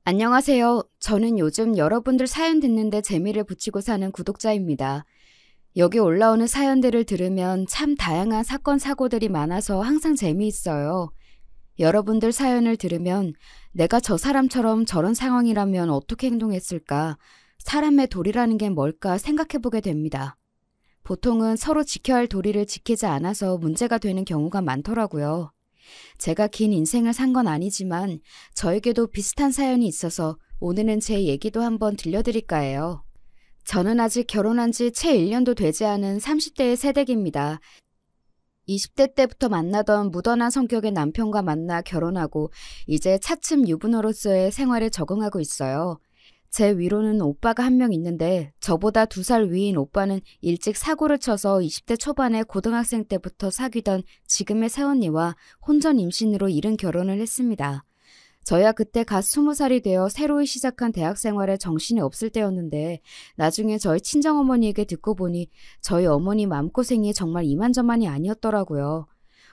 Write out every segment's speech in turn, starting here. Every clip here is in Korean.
안녕하세요. 저는 요즘 여러분들 사연 듣는데 재미를 붙이고 사는 구독자입니다. 여기 올라오는 사연들을 들으면 참 다양한 사건, 사고들이 많아서 항상 재미있어요. 여러분들 사연을 들으면 내가 저 사람처럼 저런 상황이라면 어떻게 행동했을까? 사람의 도리라는 게 뭘까 생각해보게 됩니다. 보통은 서로 지켜야 할 도리를 지키지 않아서 문제가 되는 경우가 많더라고요. 제가 긴 인생을 산 건 아니지만 저에게도 비슷한 사연이 있어서 오늘은 제 얘기도 한번 들려드릴까 해요. 저는 아직 결혼한 지 채 1년도 되지 않은 30대의 새댁입니다. 20대 때부터 만나던 무던한 성격의 남편과 만나 결혼하고 이제 차츰 유부녀로서의 생활에 적응하고 있어요. 제 위로는 오빠가 한 명 있는데 저보다 2살 위인 오빠는 일찍 사고를 쳐서 20대 초반에 고등학생 때부터 사귀던 지금의 새언니와 혼전 임신으로 이른 결혼을 했습니다. 저야 그때 갓 20살이 되어 새로이 시작한 대학 생활에 정신이 없을 때였는데 나중에 저희 친정어머니에게 듣고 보니 저희 어머니 마음고생이 정말 이만저만이 아니었더라고요.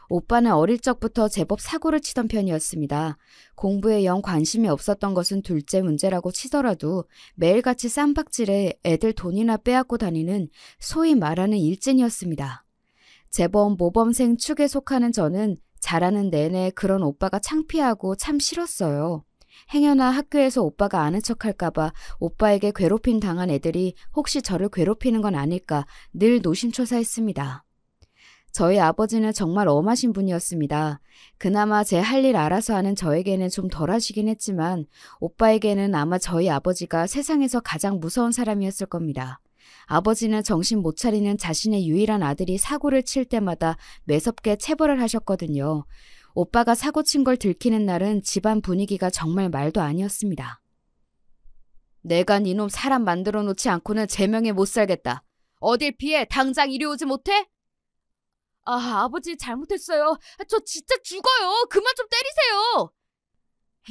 오빠는 어릴 적부터 제법 사고를 치던 편이었습니다. 공부에 영 관심이 없었던 것은 둘째 문제라고 치더라도 매일같이 쌈박질에 애들 돈이나 빼앗고 다니는 소위 말하는 일진이었습니다. 제법 모범생 축에 속하는 저는 자라는 내내 그런 오빠가 창피하고 참 싫었어요. 행여나 학교에서 오빠가 아는 척할까봐 오빠에게 괴롭힘 당한 애들이 혹시 저를 괴롭히는 건 아닐까 늘 노심초사했습니다. 저희 아버지는 정말 엄하신 분이었습니다. 그나마 제 할 일 알아서 하는 저에게는 좀 덜하시긴 했지만 오빠에게는 아마 저희 아버지가 세상에서 가장 무서운 사람이었을 겁니다. 아버지는 정신 못 차리는 자신의 유일한 아들이 사고를 칠 때마다 매섭게 체벌을 하셨거든요. 오빠가 사고 친 걸 들키는 날은 집안 분위기가 정말 말도 아니었습니다. 내가 니놈 사람 만들어 놓지 않고는 제명에 못 살겠다. 어딜 피해 당장 이리 오지 못해? 아버지 잘못했어요. 저 진짜 죽어요. 그만 좀 때리세요.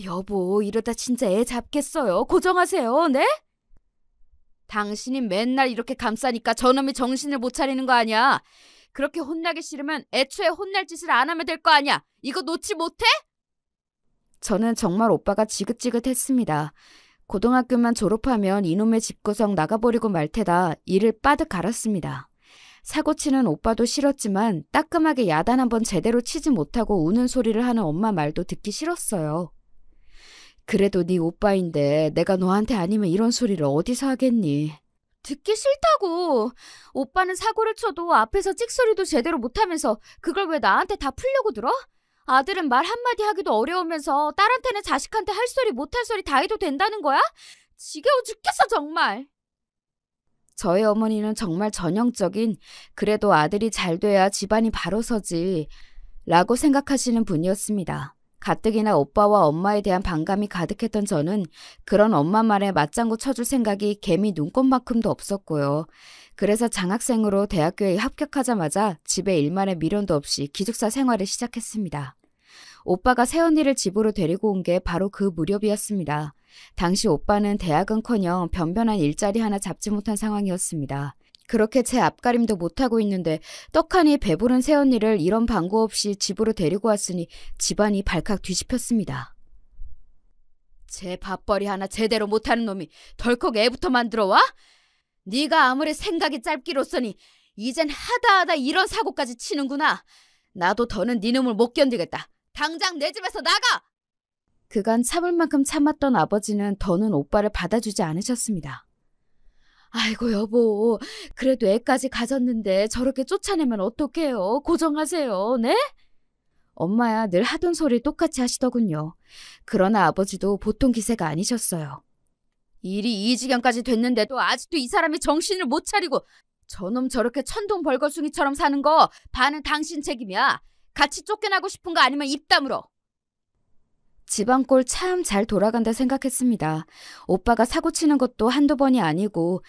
여보, 이러다 진짜 애 잡겠어요. 고정하세요, 네? 당신이 맨날 이렇게 감싸니까 저놈이 정신을 못 차리는 거 아니야. 그렇게 혼나기 싫으면 애초에 혼날 짓을 안 하면 될 거 아니야. 이거 놓지 못해? 저는 정말 오빠가 지긋지긋했습니다. 고등학교만 졸업하면 이놈의 집구석 나가버리고 말 테다 이를 빠득 갈았습니다. 사고치는 오빠도 싫었지만 따끔하게 야단 한번 제대로 치지 못하고 우는 소리를 하는 엄마 말도 듣기 싫었어요. 그래도 네 오빠인데 내가 너한테 아니면 이런 소리를 어디서 하겠니? 듣기 싫다고. 오빠는 사고를 쳐도 앞에서 찍소리도 제대로 못하면서 그걸 왜 나한테 다 풀려고 들어? 아들은 말 한마디 하기도 어려우면서 딸한테는 자식한테 할 소리 못할 소리 다 해도 된다는 거야? 지겨워 죽겠어 정말. 저희 어머니는 정말 전형적인 그래도 아들이 잘 돼야 집안이 바로 서지 라고 생각하시는 분이었습니다. 가뜩이나 오빠와 엄마에 대한 반감이 가득했던 저는 그런 엄마 말에 맞장구 쳐줄 생각이 개미 눈꽃만큼도 없었고요. 그래서 장학생으로 대학교에 합격하자마자 집에 일말의 미련도 없이 기숙사 생활을 시작했습니다. 오빠가 새언니를 집으로 데리고 온 게 바로 그 무렵이었습니다. 당시 오빠는 대학은커녕 변변한 일자리 하나 잡지 못한 상황이었습니다. 그렇게 제 앞가림도 못하고 있는데 떡하니 배부른 새언니를 이런 방구 없이 집으로 데리고 왔으니 집안이 발칵 뒤집혔습니다. 제 밥벌이 하나 제대로 못하는 놈이 덜컥 애부터 만들어 와? 네가 아무리 생각이 짧기로서니 이젠 하다하다 이런 사고까지 치는구나. 나도 더는 네 놈을 못 견디겠다. 당장 내 집에서 나가! 그간 참을 만큼 참았던 아버지는 더는 오빠를 받아주지 않으셨습니다. 아이고 여보, 그래도 애까지 가졌는데 저렇게 쫓아내면 어떡해요. 고정하세요, 네? 엄마야 늘 하던 소리 똑같이 하시더군요. 그러나 아버지도 보통 기세가 아니셨어요. 일이 이 지경까지 됐는데도 아직도 이 사람이 정신을 못 차리고 저놈 저렇게 천둥 벌거숭이처럼 사는 거 반은 당신 책임이야. 같이 쫓겨나고 싶은 거 아니면 입 다물어. 집안 꼴 참 잘 돌아간다 생각했습니다. 오빠가 사고 치는 것도 한두 번이 아니고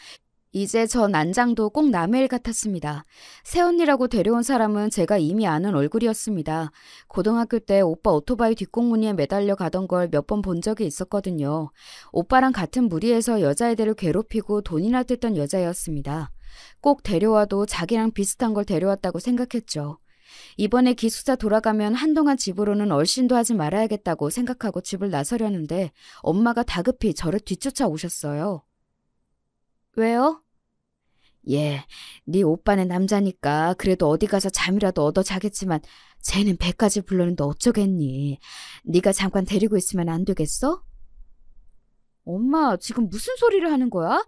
이제 저 난장도 꼭 남의 일 같았습니다. 새언니라고 데려온 사람은 제가 이미 아는 얼굴이었습니다. 고등학교 때 오빠 오토바이 뒷공무니에 매달려 가던 걸 몇 번 본 적이 있었거든요. 오빠랑 같은 무리에서 여자애들을 괴롭히고 돈이나 뜯던 여자였습니다. 꼭 데려와도 자기랑 비슷한 걸 데려왔다고 생각했죠. 이번에 기숙사 돌아가면 한동안 집으로는 얼씬도 하지 말아야겠다고 생각하고 집을 나서려는데 엄마가 다급히 저를 뒤쫓아 오셨어요. 왜요? 예, 네 오빠는 남자니까 그래도 어디 가서 잠이라도 얻어 자겠지만 쟤는 배까지 부르는데 어쩌겠니? 네가 잠깐 데리고 있으면 안 되겠어? 엄마, 지금 무슨 소리를 하는 거야?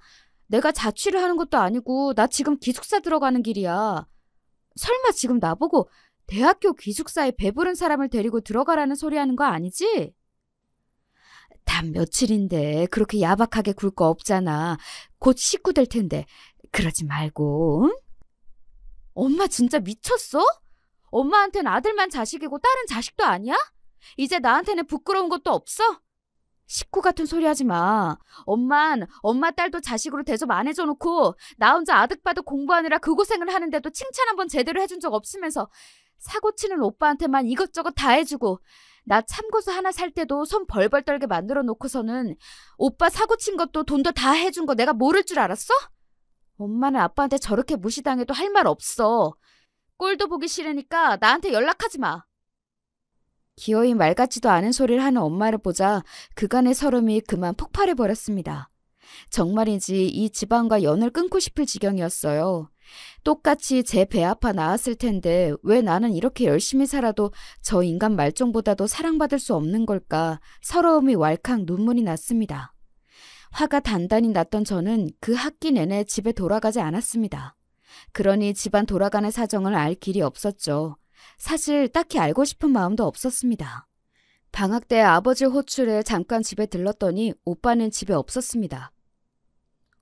내가 자취를 하는 것도 아니고 나 지금 기숙사 들어가는 길이야. 설마 지금 나보고 대학교 기숙사에 배부른 사람을 데리고 들어가라는 소리 하는 거 아니지? 단 며칠인데 그렇게 야박하게 굴 거 없잖아. 곧 식구 될 텐데 그러지 말고. 응? 엄마 진짜 미쳤어? 엄마한테는 아들만 자식이고 딸은 자식도 아니야? 이제 나한테는 부끄러운 것도 없어? 식구 같은 소리 하지 마. 엄만 엄마 딸도 자식으로 대접 안 해줘 놓고 나 혼자 아득바득 공부하느라 그 고생을 하는데도 칭찬 한번 제대로 해준 적 없으면서 사고치는 오빠한테만 이것저것 다 해주고 나 참고서 하나 살 때도 손 벌벌 떨게 만들어 놓고서는 오빠 사고친 것도 돈도 다 해준 거 내가 모를 줄 알았어? 엄마는 아빠한테 저렇게 무시당해도 할 말 없어. 꼴도 보기 싫으니까 나한테 연락하지 마. 기어이 말 같지도 않은 소리를 하는 엄마를 보자 그간의 서름이 그만 폭발해버렸습니다. 정말인지 이 집안과 연을 끊고 싶을 지경이었어요. 똑같이 제 배 아파 나왔을 텐데 왜 나는 이렇게 열심히 살아도 저 인간 말종보다도 사랑받을 수 없는 걸까 서러움이 왈칵 눈물이 났습니다. 화가 단단히 났던 저는 그 학기 내내 집에 돌아가지 않았습니다. 그러니 집안 돌아가는 사정을 알 길이 없었죠. 사실 딱히 알고 싶은 마음도 없었습니다. 방학 때 아버지 호출에 잠깐 집에 들렀더니 오빠는 집에 없었습니다.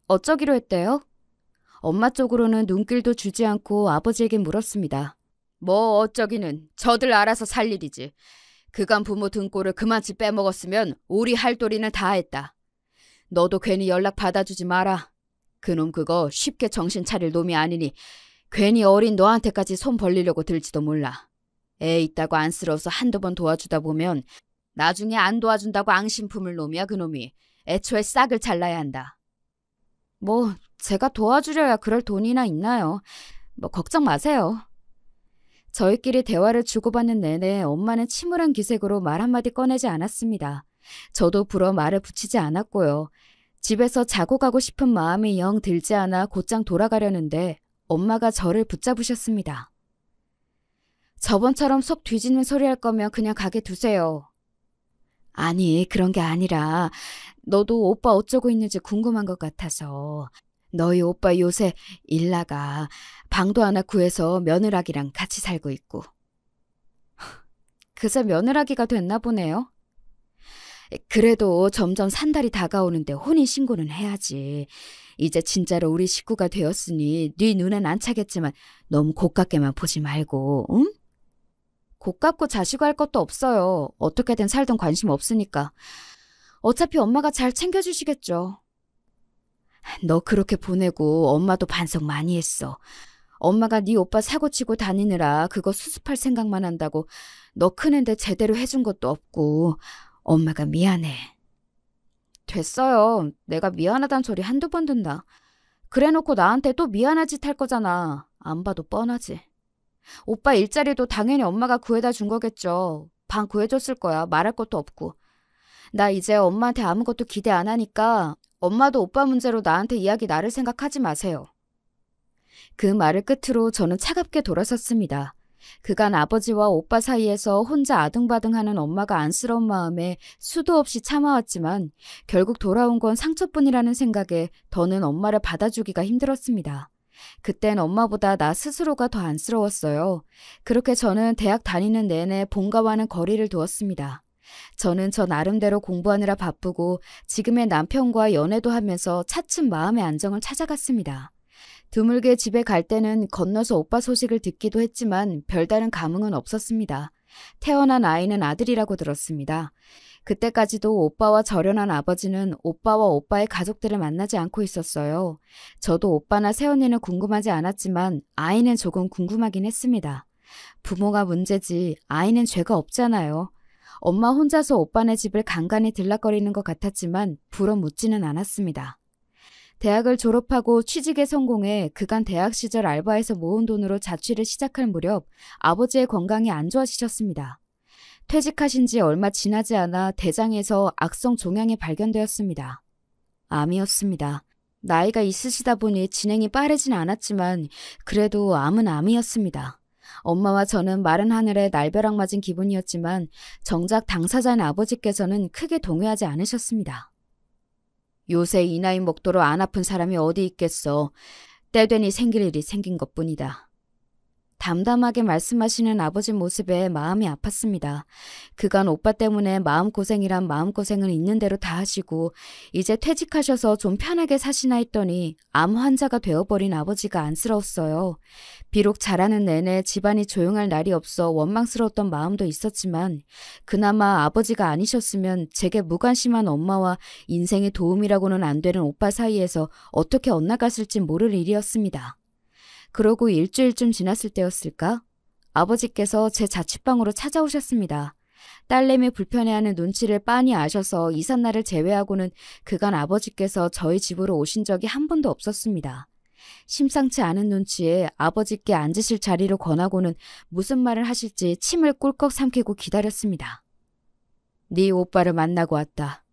어쩌기로 했대요? 엄마 쪽으로는 눈길도 주지 않고 아버지에게 물었습니다. 뭐 어쩌기는 저들 알아서 살 일이지. 그간 부모 등골을 그만치 빼먹었으면 우리 할도리는 다 했다. 너도 괜히 연락 받아주지 마라. 그놈 그거 쉽게 정신 차릴 놈이 아니니 괜히 어린 너한테까지 손 벌리려고 들지도 몰라. 애 있다고 안쓰러워서 한두 번 도와주다 보면 나중에 안 도와준다고 앙심 품을 놈이야 그놈이. 애초에 싹을 잘라야 한다. 뭐 제가 도와주려야 그럴 돈이나 있나요? 뭐 걱정 마세요. 저희끼리 대화를 주고받는 내내 엄마는 침울한 기색으로 말 한마디 꺼내지 않았습니다. 저도 불어 말을 붙이지 않았고요. 집에서 자고 가고 싶은 마음이 영 들지 않아 곧장 돌아가려는데 엄마가 저를 붙잡으셨습니다. 저번처럼 속 뒤집는 소리 할 거면 그냥 가게 두세요. 아니, 그런 게 아니라 너도 오빠 어쩌고 있는지 궁금한 것 같아서. 너희 오빠 요새 일 나가 방도 하나 구해서 며느라기랑 같이 살고 있고. 그새 며느라기가 됐나 보네요. 그래도 점점 산달이 다가오는데 혼인신고는 해야지. 이제 진짜로 우리 식구가 되었으니 네 눈엔 안 차겠지만 너무 고깝게만 보지 말고, 응? 고깝고 자시고 할 것도 없어요. 어떻게든 살던 관심 없으니까. 어차피 엄마가 잘 챙겨주시겠죠. 너 그렇게 보내고 엄마도 반성 많이 했어. 엄마가 네 오빠 사고치고 다니느라 그거 수습할 생각만 한다고 너 크는데 제대로 해준 것도 없고 엄마가 미안해. 됐어요. 내가 미안하단 소리 한두 번 듣나. 그래놓고 나한테 또 미안한 짓 할 거잖아. 안 봐도 뻔하지. 오빠 일자리도 당연히 엄마가 구해다 준 거겠죠. 방 구해줬을 거야. 말할 것도 없고. 나 이제 엄마한테 아무것도 기대 안 하니까 엄마도 오빠 문제로 나한테 이야기 나를 생각하지 마세요. 그 말을 끝으로 저는 차갑게 돌아섰습니다. 그간 아버지와 오빠 사이에서 혼자 아등바등하는 엄마가 안쓰러운 마음에 수도 없이 참아왔지만 결국 돌아온 건 상처뿐이라는 생각에 더는 엄마를 받아주기가 힘들었습니다. 그땐 엄마보다 나 스스로가 더 안쓰러웠어요. 그렇게 저는 대학 다니는 내내 본가와는 거리를 두었습니다. 저는 저 나름대로 공부하느라 바쁘고 지금의 남편과 연애도 하면서 차츰 마음의 안정을 찾아갔습니다. 드물게 집에 갈 때는 건너서 오빠 소식을 듣기도 했지만 별다른 감흥은 없었습니다. 태어난 아이는 아들이라고 들었습니다. 그때까지도 오빠와 절연한 아버지는 오빠와 오빠의 가족들을 만나지 않고 있었어요. 저도 오빠나 새언니는 궁금하지 않았지만 아이는 조금 궁금하긴 했습니다. 부모가 문제지 아이는 죄가 없잖아요. 엄마 혼자서 오빠네 집을 간간히 들락거리는 것 같았지만 불어 묻지는 않았습니다. 대학을 졸업하고 취직에 성공해 그간 대학 시절 알바에서 모은 돈으로 자취를 시작할 무렵 아버지의 건강이 안 좋아지셨습니다. 퇴직하신 지 얼마 지나지 않아 대장에서 악성 종양이 발견되었습니다. 암이었습니다. 나이가 있으시다 보니 진행이 빠르진 않았지만 그래도 암은 암이었습니다. 엄마와 저는 마른 하늘에 날벼락 맞은 기분이었지만 정작 당사자인 아버지께서는 크게 동요하지 않으셨습니다. 요새 이 나이 먹도록 안 아픈 사람이 어디 있겠어. 때되니 생길 일이 생긴 것뿐이다. 담담하게 말씀하시는 아버지 모습에 마음이 아팠습니다. 그간 오빠 때문에 마음고생이란 마음고생을 있는 대로 다 하시고 이제 퇴직하셔서 좀 편하게 사시나 했더니 암 환자가 되어버린 아버지가 안쓰러웠어요. 비록 자라는 내내 집안이 조용할 날이 없어 원망스러웠던 마음도 있었지만 그나마 아버지가 아니셨으면 제게 무관심한 엄마와 인생의 도움이라고는 안 되는 오빠 사이에서 어떻게 엇나갔을지 모를 일이었습니다. 그러고 일주일쯤 지났을 때였을까? 아버지께서 제 자취방으로 찾아오셨습니다. 딸내미 불편해하는 눈치를 빤히 아셔서 이삿날을 제외하고는 그간 아버지께서 저희 집으로 오신 적이 한 번도 없었습니다. 심상치 않은 눈치에 아버지께 앉으실 자리로 권하고는 무슨 말을 하실지 침을 꿀꺽 삼키고 기다렸습니다. 네 오빠를 만나고 왔다.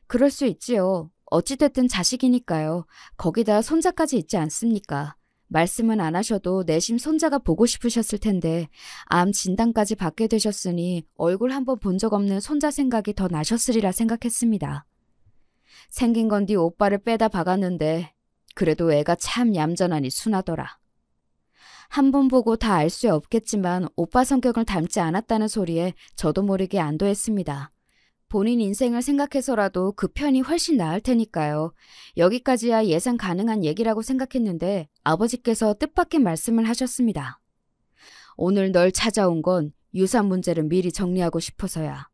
그럴 수 있지요. 어찌됐든 자식이니까요. 거기다 손자까지 있지 않습니까? 말씀은 안 하셔도 내심 손자가 보고 싶으셨을 텐데 암 진단까지 받게 되셨으니 얼굴 한번 본 적 없는 손자 생각이 더 나셨으리라 생각했습니다. 생긴 건 네 오빠를 빼다 박았는데 그래도 애가 참 얌전하니 순하더라. 한 번 보고 다 알 수 없겠지만 오빠 성격을 닮지 않았다는 소리에 저도 모르게 안도했습니다. 본인 인생을 생각해서라도 그 편이 훨씬 나을 테니까요. 여기까지야 예상 가능한 얘기라고 생각했는데 아버지께서 뜻밖의 말씀을 하셨습니다. 오늘 널 찾아온 건 유산 문제를 미리 정리하고 싶어서야.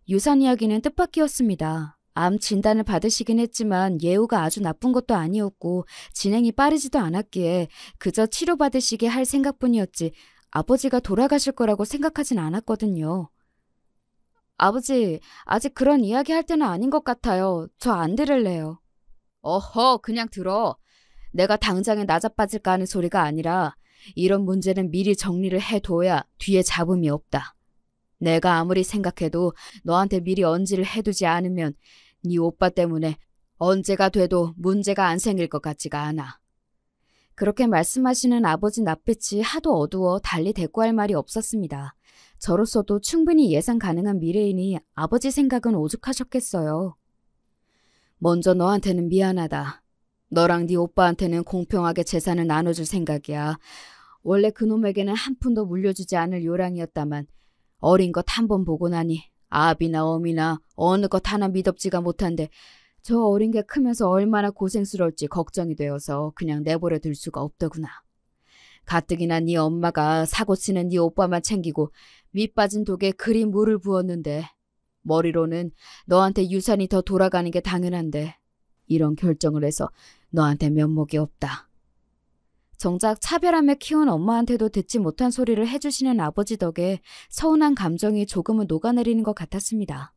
유산 이야기는 뜻밖이었습니다. 암 진단을 받으시긴 했지만 예후가 아주 나쁜 것도 아니었고 진행이 빠르지도 않았기에 그저 치료받으시게 할 생각뿐이었지 아버지가 돌아가실 거라고 생각하진 않았거든요. 아버지, 아직 그런 이야기 할 때는 아닌 것 같아요. 저 안 들을래요. 어허, 그냥 들어. 내가 당장에 나자빠질까 하는 소리가 아니라 이런 문제는 미리 정리를 해둬야 뒤에 잡음이 없다. 내가 아무리 생각해도 너한테 미리 언지를 해두지 않으면 네 오빠 때문에 언제가 돼도 문제가 안 생길 것 같지가 않아. 그렇게 말씀하시는 아버지 낯빛이 하도 어두워 달리 대꾸할 말이 없었습니다. 저로서도 충분히 예상 가능한 미래이니 아버지 생각은 오죽하셨겠어요. 먼저 너한테는 미안하다. 너랑 네 오빠한테는 공평하게 재산을 나눠줄 생각이야. 원래 그놈에게는 한 푼도 물려주지 않을 요량이었다만 어린 것 한 번 보고 나니 아비나 어미나 어느 것 하나 미덥지가 못한데 저 어린 게 크면서 얼마나 고생스러울지 걱정이 되어서 그냥 내버려 둘 수가 없더구나. 가뜩이나 네 엄마가 사고치는 네 오빠만 챙기고 밑빠진 독에 그리 물을 부었는데 머리로는 너한테 유산이 더 돌아가는 게 당연한데 이런 결정을 해서 너한테 면목이 없다. 정작 차별하며 키운 엄마한테도 듣지 못한 소리를 해주시는 아버지 덕에 서운한 감정이 조금은 녹아내리는 것 같았습니다.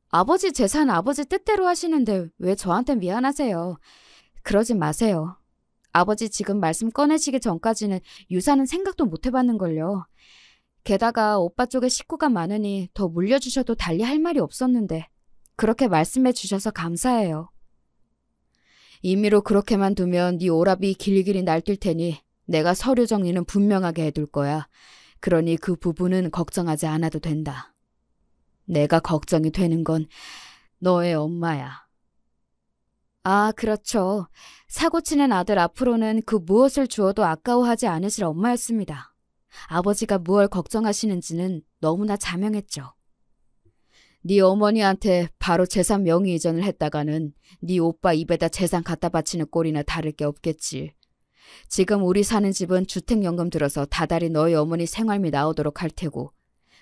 아버지 재산 아버지 뜻대로 하시는데 왜 저한테 미안하세요? 그러지 마세요. 아버지 지금 말씀 꺼내시기 전까지는 유산은 생각도 못 해봤는걸요. 게다가 오빠 쪽에 식구가 많으니 더 물려주셔도 달리 할 말이 없었는데 그렇게 말씀해 주셔서 감사해요. 임의로 그렇게만 두면 네 오라비 길길이 날뛸 테니 내가 서류 정리는 분명하게 해둘 거야. 그러니 그 부분은 걱정하지 않아도 된다. 내가 걱정이 되는 건 너의 엄마야. 아, 그렇죠. 사고치는 아들 앞으로는 그 무엇을 주어도 아까워하지 않으실 엄마였습니다. 아버지가 무얼 걱정하시는지는 너무나 자명했죠. 네 어머니한테 바로 재산 명의 이전을 했다가는 네 오빠 입에다 재산 갖다 바치는 꼴이나 다를 게 없겠지. 지금 우리 사는 집은 주택연금 들어서 다달이 너희 어머니 생활비 나오도록 할 테고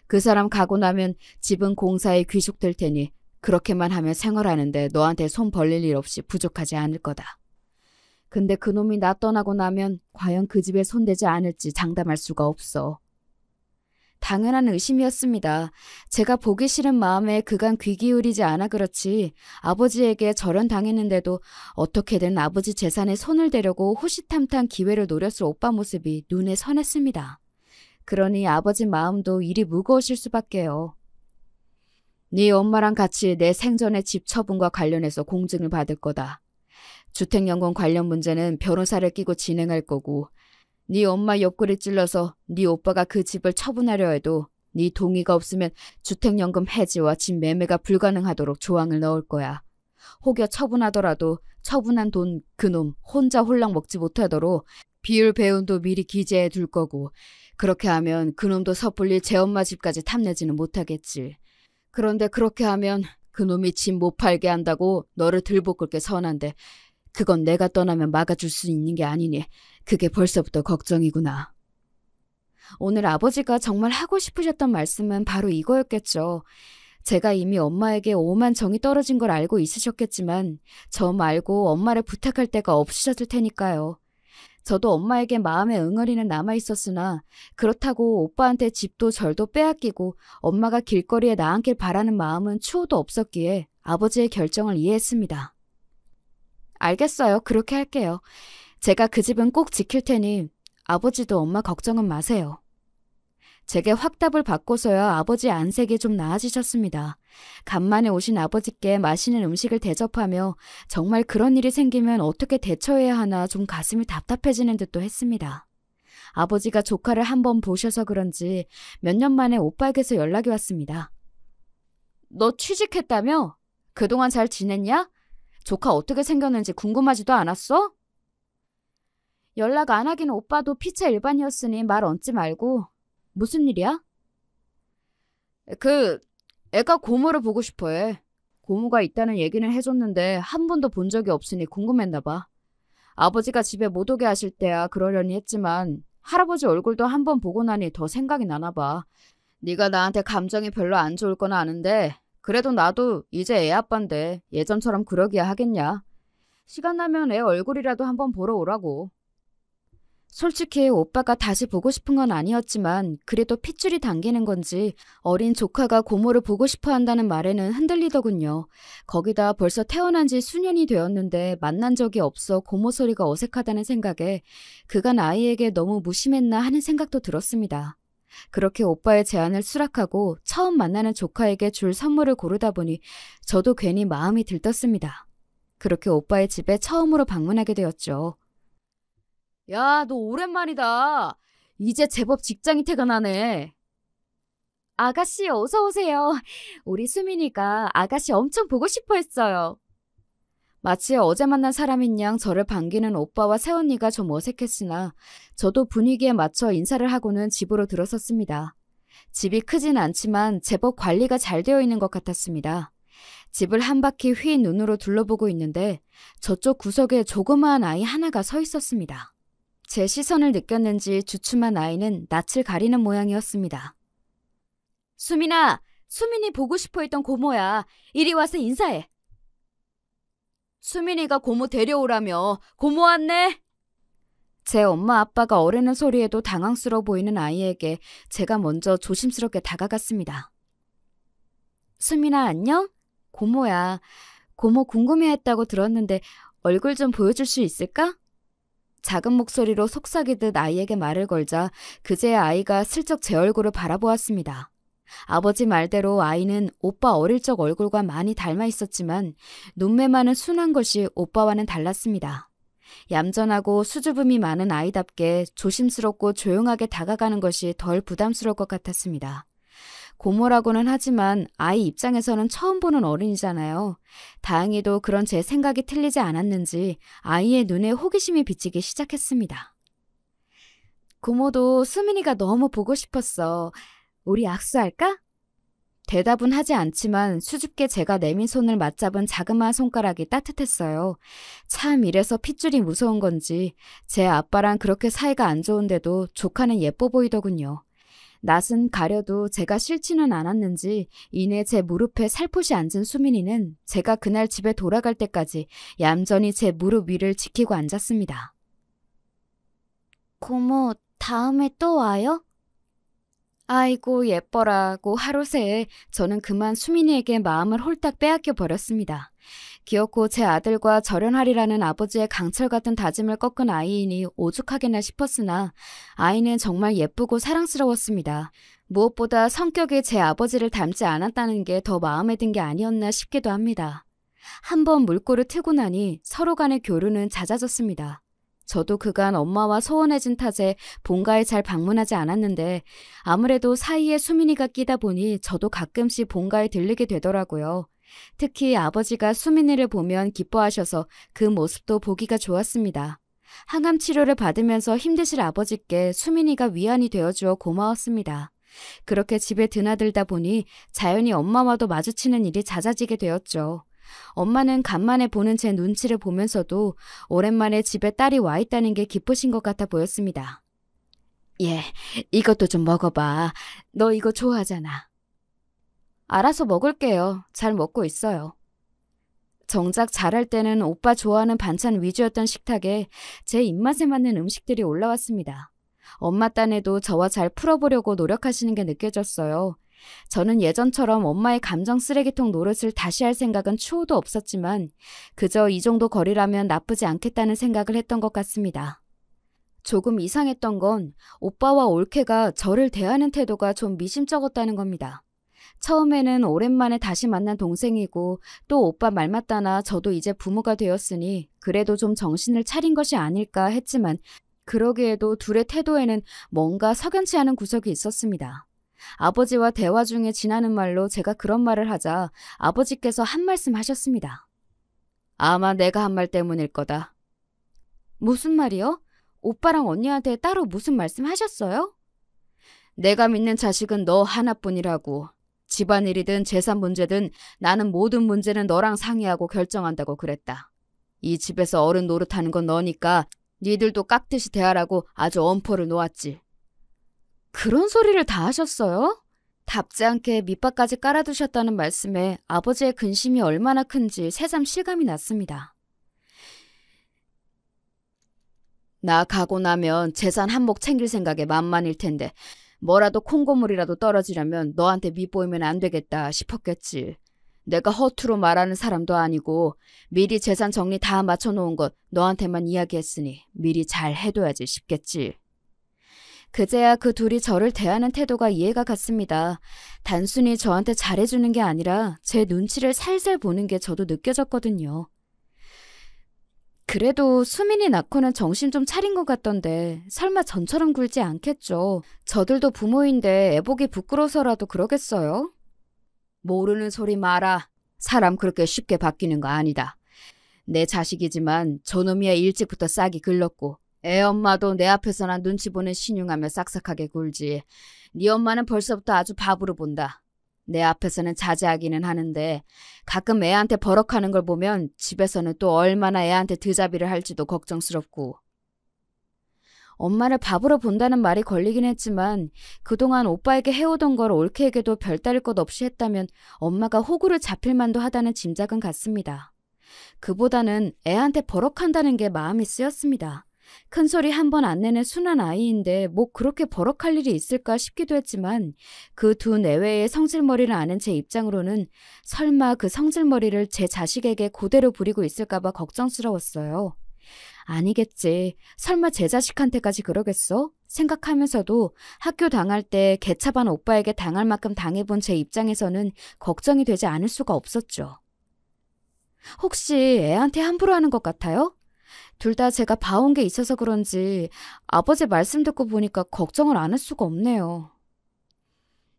그 사람 가고 나면 집은 공사에 귀속될 테니 그렇게만 하면 생활하는데 너한테 손 벌릴 일 없이 부족하지 않을 거다. 근데 그놈이 나 떠나고 나면 과연 그 집에 손대지 않을지 장담할 수가 없어. 당연한 의심이었습니다. 제가 보기 싫은 마음에 그간 귀 기울이지 않아 그렇지 아버지에게 절연당했는데도 어떻게든 아버지 재산에 손을 대려고 호시탐탐 기회를 노렸을 오빠 모습이 눈에 선했습니다. 그러니 아버지 마음도 일이 무거우실 수밖에요. 네 엄마랑 같이 내 생전의 집 처분과 관련해서 공증을 받을 거다. 주택연금 관련 문제는 변호사를 끼고 진행할 거고 네 엄마 옆구리 찔러서 네 오빠가 그 집을 처분하려 해도 네 동의가 없으면 주택연금 해지와 집 매매가 불가능하도록 조항을 넣을 거야. 혹여 처분하더라도 처분한 돈 그놈 혼자 홀랑 먹지 못하도록 비율 배운도 미리 기재해 둘 거고 그렇게 하면 그놈도 섣불리 제 엄마 집까지 탐내지는 못하겠지. 그런데 그렇게 하면 그놈이 집 못 팔게 한다고 너를 들볶을게 선한데 그건 내가 떠나면 막아줄 수 있는 게 아니니 그게 벌써부터 걱정이구나. 오늘 아버지가 정말 하고 싶으셨던 말씀은 바로 이거였겠죠. 제가 이미 엄마에게 오만 정이 떨어진 걸 알고 있으셨겠지만 저 말고 엄마를 부탁할 데가 없으셨을 테니까요. 저도 엄마에게 마음의 응어리는 남아있었으나 그렇다고 오빠한테 집도 절도 빼앗기고 엄마가 길거리에 나앉길 바라는 마음은 추호도 없었기에 아버지의 결정을 이해했습니다. 알겠어요. 그렇게 할게요. 제가 그 집은 꼭 지킬 테니 아버지도 엄마 걱정은 마세요. 제게 확답을 받고서야 아버지의 안색이 좀 나아지셨습니다. 간만에 오신 아버지께 맛있는 음식을 대접하며 정말 그런 일이 생기면 어떻게 대처해야 하나 좀 가슴이 답답해지는 듯도 했습니다. 아버지가 조카를 한번 보셔서 그런지 몇 년 만에 오빠에게서 연락이 왔습니다. 너 취직했다며? 그동안 잘 지냈냐? 조카 어떻게 생겼는지 궁금하지도 않았어? 연락 안 하긴 오빠도 피차 일반이었으니 말 얹지 말고. 무슨 일이야? 애가 고모를 보고 싶어 해. 고모가 있다는 얘기는 해줬는데 한 번도 본 적이 없으니 궁금했나 봐. 아버지가 집에 못 오게 하실 때야 그러려니 했지만 할아버지 얼굴도 한 번 보고 나니 더 생각이 나나 봐. 네가 나한테 감정이 별로 안 좋을 건 아는데 그래도 나도 이제 애 아빠인데 예전처럼 그러기야 하겠냐. 시간 나면 애 얼굴이라도 한번 보러 오라고. 솔직히 오빠가 다시 보고 싶은 건 아니었지만 그래도 핏줄이 당기는 건지 어린 조카가 고모를 보고 싶어 한다는 말에는 흔들리더군요. 거기다 벌써 태어난 지 수년이 되었는데 만난 적이 없어 고모 소리가 어색하다는 생각에 그간 아이에게 너무 무심했나 하는 생각도 들었습니다. 그렇게 오빠의 제안을 수락하고 처음 만나는 조카에게 줄 선물을 고르다 보니 저도 괜히 마음이 들떴습니다. 그렇게 오빠의 집에 처음으로 방문하게 되었죠. 야, 너 오랜만이다. 이제 제법 직장이 퇴근하네. 아가씨 어서 오세요. 우리 수민이가 아가씨 엄청 보고 싶어 했어요. 마치 어제 만난 사람인 양 저를 반기는 오빠와 새언니가 좀 어색했으나 저도 분위기에 맞춰 인사를 하고는 집으로 들어섰습니다. 집이 크진 않지만 제법 관리가 잘 되어 있는 것 같았습니다. 집을 한 바퀴 휘 눈으로 둘러보고 있는데 저쪽 구석에 조그마한 아이 하나가 서 있었습니다. 제 시선을 느꼈는지 주춤한 아이는 낯을 가리는 모양이었습니다. 수민아, 수민이 보고 싶어 했던 고모야. 이리 와서 인사해. 수민이가 고모 데려오라며. 고모 왔네. 제 엄마 아빠가 어르는 소리에도 당황스러워 보이는 아이에게 제가 먼저 조심스럽게 다가갔습니다. 수민아 안녕? 고모야. 고모 궁금해했다고 들었는데 얼굴 좀 보여줄 수 있을까? 작은 목소리로 속삭이듯 아이에게 말을 걸자 그제야 아이가 슬쩍 제 얼굴을 바라보았습니다. 아버지 말대로 아이는 오빠 어릴 적 얼굴과 많이 닮아 있었지만 눈매만은 순한 것이 오빠와는 달랐습니다. 얌전하고 수줍음이 많은 아이답게 조심스럽고 조용하게 다가가는 것이 덜 부담스러울 것 같았습니다. 고모라고는 하지만 아이 입장에서는 처음 보는 어른이잖아요. 다행히도 그런 제 생각이 틀리지 않았는지 아이의 눈에 호기심이 비치기 시작했습니다. 고모도 수민이가 너무 보고 싶었어. 우리 악수할까? 대답은 하지 않지만 수줍게 제가 내민 손을 맞잡은 자그마한 손가락이 따뜻했어요. 참 이래서 핏줄이 무서운 건지 제 아빠랑 그렇게 사이가 안 좋은데도 조카는 예뻐 보이더군요. 낯은 가려도 제가 싫지는 않았는지 이내 제 무릎에 살포시 앉은 수민이는 제가 그날 집에 돌아갈 때까지 얌전히 제 무릎 위를 지키고 앉았습니다. 고모, 다음에 또 와요? 아이고 예뻐라고 하루 새에 저는 그만 수민이에게 마음을 홀딱 빼앗겨 버렸습니다. 기어코 제 아들과 절연하리라는 아버지의 강철 같은 다짐을 꺾은 아이이니 오죽하게나 싶었으나 아이는 정말 예쁘고 사랑스러웠습니다. 무엇보다 성격이 제 아버지를 닮지 않았다는 게 더 마음에 든 게 아니었나 싶기도 합니다. 한번 물꼬를 트고 나니 서로 간의 교류는 잦아졌습니다. 저도 그간 엄마와 소원해진 탓에 본가에 잘 방문하지 않았는데 아무래도 사이에 수민이가 끼다 보니 저도 가끔씩 본가에 들르게 되더라고요. 특히 아버지가 수민이를 보면 기뻐하셔서 그 모습도 보기가 좋았습니다. 항암 치료를 받으면서 힘드실 아버지께 수민이가 위안이 되어주어 고마웠습니다. 그렇게 집에 드나들다 보니 자연히 엄마와도 마주치는 일이 잦아지게 되었죠. 엄마는 간만에 보는 제 눈치를 보면서도 오랜만에 집에 딸이 와 있다는 게 기쁘신 것 같아 보였습니다. 예, 이것도 좀 먹어봐. 너 이거 좋아하잖아. 알아서 먹을게요. 잘 먹고 있어요. 정작 잘할 때는 오빠 좋아하는 반찬 위주였던 식탁에 제 입맛에 맞는 음식들이 올라왔습니다. 엄마 딴에도 저와 잘 풀어보려고 노력하시는 게 느껴졌어요. 저는 예전처럼 엄마의 감정 쓰레기통 노릇을 다시 할 생각은 추호도 없었지만 그저 이 정도 거리라면 나쁘지 않겠다는 생각을 했던 것 같습니다. 조금 이상했던 건 오빠와 올케가 저를 대하는 태도가 좀 미심쩍었다는 겁니다. 처음에는 오랜만에 다시 만난 동생이고 또 오빠 말 맞다나 저도 이제 부모가 되었으니 그래도 좀 정신을 차린 것이 아닐까 했지만 그러기에도 둘의 태도에는 뭔가 석연치 않은 구석이 있었습니다. 아버지와 대화 중에 지나는 말로 제가 그런 말을 하자 아버지께서 한 말씀 하셨습니다. 아마 내가 한 말 때문일 거다. 무슨 말이요? 오빠랑 언니한테 따로 무슨 말씀 하셨어요? 내가 믿는 자식은 너 하나뿐이라고. 집안일이든 재산 문제든 나는 모든 문제는 너랑 상의하고 결정한다고 그랬다. 이 집에서 어른 노릇하는 건 너니까 니들도 깍듯이 대하라고 아주 엄포를 놓았지. 그런 소리를 다 하셨어요? 답지 않게 밑밥까지 깔아두셨다는 말씀에 아버지의 근심이 얼마나 큰지 새삼 실감이 났습니다. 나 가고 나면 재산 한몫 챙길 생각에 만만일 텐데 뭐라도 콩고물이라도 떨어지려면 너한테 밑보이면 안 되겠다 싶었겠지. 내가 허투루 말하는 사람도 아니고 미리 재산 정리 다 맞춰놓은 것 너한테만 이야기했으니 미리 잘 해둬야지 싶겠지. 그제야 그 둘이 저를 대하는 태도가 이해가 갔습니다. 단순히 저한테 잘해주는 게 아니라 제 눈치를 살살 보는 게 저도 느껴졌거든요. 그래도 수민이 낳고는 정신 좀 차린 것 같던데 설마 전처럼 굴지 않겠죠. 저들도 부모인데 애보기 부끄러워서라도 그러겠어요? 모르는 소리 마라. 사람 그렇게 쉽게 바뀌는 거 아니다. 내 자식이지만 저놈이야 일찍부터 싹이 글렀고 애 엄마도 내 앞에서나 눈치 보는 신용하며 싹싹하게 굴지. 네 엄마는 벌써부터 아주 바보로 본다. 내 앞에서는 자제하기는 하는데 가끔 애한테 버럭하는 걸 보면 집에서는 또 얼마나 애한테 드자비를 할지도 걱정스럽고. 엄마를 바보로 본다는 말이 걸리긴 했지만 그동안 오빠에게 해오던 걸 올케에게도 별다를 것 없이 했다면 엄마가 호구를 잡힐 만도 하다는 짐작은 갔습니다. 그보다는 애한테 버럭한다는 게 마음이 쓰였습니다. 큰소리 한 번 안 내는 순한 아이인데 뭐 그렇게 버럭할 일이 있을까 싶기도 했지만 그 두 내외의 성질머리를 아는 제 입장으로는 설마 그 성질머리를 제 자식에게 그대로 부리고 있을까 봐 걱정스러웠어요. 아니겠지. 설마 제 자식한테까지 그러겠어? 생각하면서도 학교 당할 때 개차반 오빠에게 당할 만큼 당해본 제 입장에서는 걱정이 되지 않을 수가 없었죠. 혹시 애한테 함부로 하는 것 같아요? 둘 다 제가 봐온 게 있어서 그런지 아버지 말씀 듣고 보니까 걱정을 안 할 수가 없네요.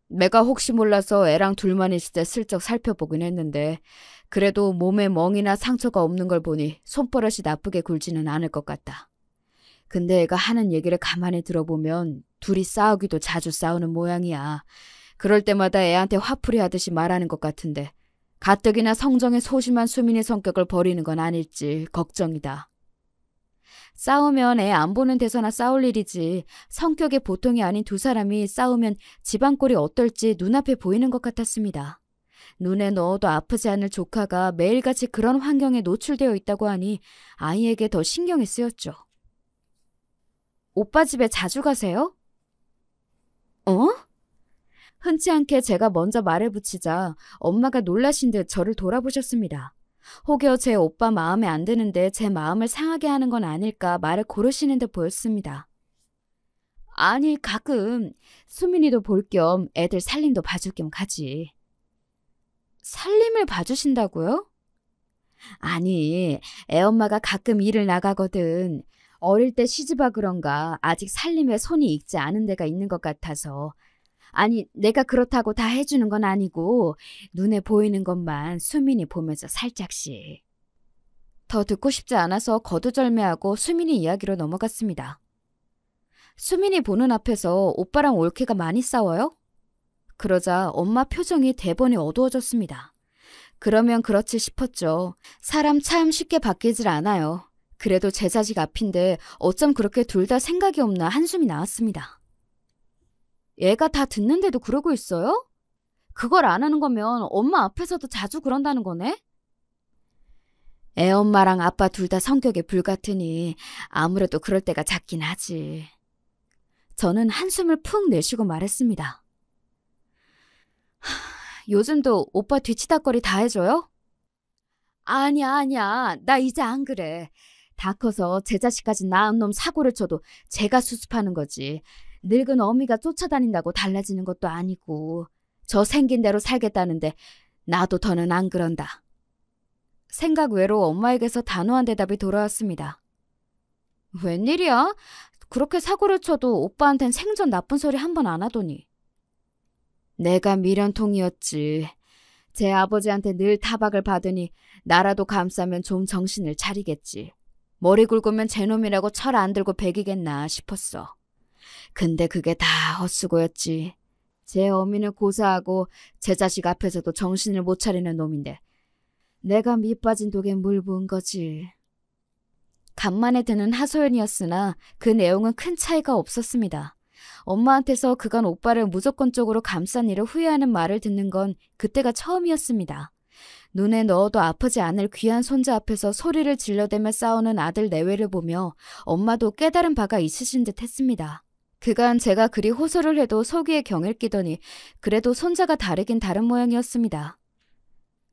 내가 혹시 몰라서 애랑 둘만 있을 때 슬쩍 살펴보긴 했는데 그래도 몸에 멍이나 상처가 없는 걸 보니 손버릇이 나쁘게 굴지는 않을 것 같다. 근데 애가 하는 얘기를 가만히 들어보면 둘이 싸우기도 자주 싸우는 모양이야. 그럴 때마다 애한테 화풀이 하듯이 말하는 것 같은데 가뜩이나 성정에 소심한 수민의 성격을 버리는 건 아닐지 걱정이다. 싸우면 애 안 보는 데서나 싸울 일이지 성격이 보통이 아닌 두 사람이 싸우면 집안 꼴이 어떨지 눈앞에 보이는 것 같았습니다. 눈에 넣어도 아프지 않을 조카가 매일같이 그런 환경에 노출되어 있다고 하니 아이에게 더 신경이 쓰였죠. 오빠 집에 자주 가세요? 어? 흔치 않게 제가 먼저 말을 붙이자 엄마가 놀라신 듯 저를 돌아보셨습니다. 혹여 제 오빠 마음에 안 드는데 제 마음을 상하게 하는 건 아닐까 말을 고르시는 듯 보였습니다. 아니, 가끔 수민이도 볼 겸 애들 살림도 봐줄 겸 가지. 살림을 봐주신다고요? 아니, 애엄마가 가끔 일을 나가거든. 어릴 때 시집와 그런가 아직 살림에 손이 익지 않은 데가 있는 것 같아서. 아니, 내가 그렇다고 다 해주는 건 아니고 눈에 보이는 것만 수민이 보면서 살짝씩. 더 듣고 싶지 않아서 거두절미하고 수민이 이야기로 넘어갔습니다. 수민이 보는 앞에서 오빠랑 올케가 많이 싸워요? 그러자 엄마 표정이 대번에 어두워졌습니다. 그러면 그렇지 싶었죠. 사람 참 쉽게 바뀌질 않아요. 그래도 제 자식 앞인데 어쩜 그렇게 둘 다 생각이 없나 한숨이 나왔습니다. 얘가 다 듣는데도 그러고 있어요? 그걸 안 하는 거면 엄마 앞에서도 자주 그런다는 거네? 애엄마랑 아빠 둘 다 성격이 불같으니 아무래도 그럴 때가 잦긴 하지. 저는 한숨을 푹 내쉬고 말했습니다. 요즘도 오빠 뒤치다거리 다 해줘요? 아니야. 나 이제 안 그래. 다 커서 제 자식까지 낳은 놈 사고를 쳐도 제가 수습하는 거지. 늙은 어미가 쫓아다닌다고 달라지는 것도 아니고. 저 생긴 대로 살겠다는데 나도 더는 안 그런다. 생각 외로 엄마에게서 단호한 대답이 돌아왔습니다. 웬일이야? 그렇게 사고를 쳐도 오빠한텐 생전 나쁜 소리 한 번 안 하더니. 내가 미련통이었지. 제 아버지한테 늘 타박을 받으니 나라도 감싸면 좀 정신을 차리겠지. 머리 굵으면 제 놈이라고 철 안 들고 배기겠나 싶었어. 근데 그게 다 헛수고였지. 제 어미는 고사하고 제 자식 앞에서도 정신을 못 차리는 놈인데 내가 밑빠진 독에 물 부은 거지. 간만에 드는 하소연이었으나 그 내용은 큰 차이가 없었습니다. 엄마한테서 그간 오빠를 무조건적으로 감싼 일을 후회하는 말을 듣는 건 그때가 처음이었습니다. 눈에 넣어도 아프지 않을 귀한 손자 앞에서 소리를 질러대며 싸우는 아들 내외를 보며 엄마도 깨달은 바가 있으신 듯 했습니다. 그간 제가 그리 호소를 해도 속이에 경을 끼더니 그래도 손자가 다르긴 다른 모양이었습니다.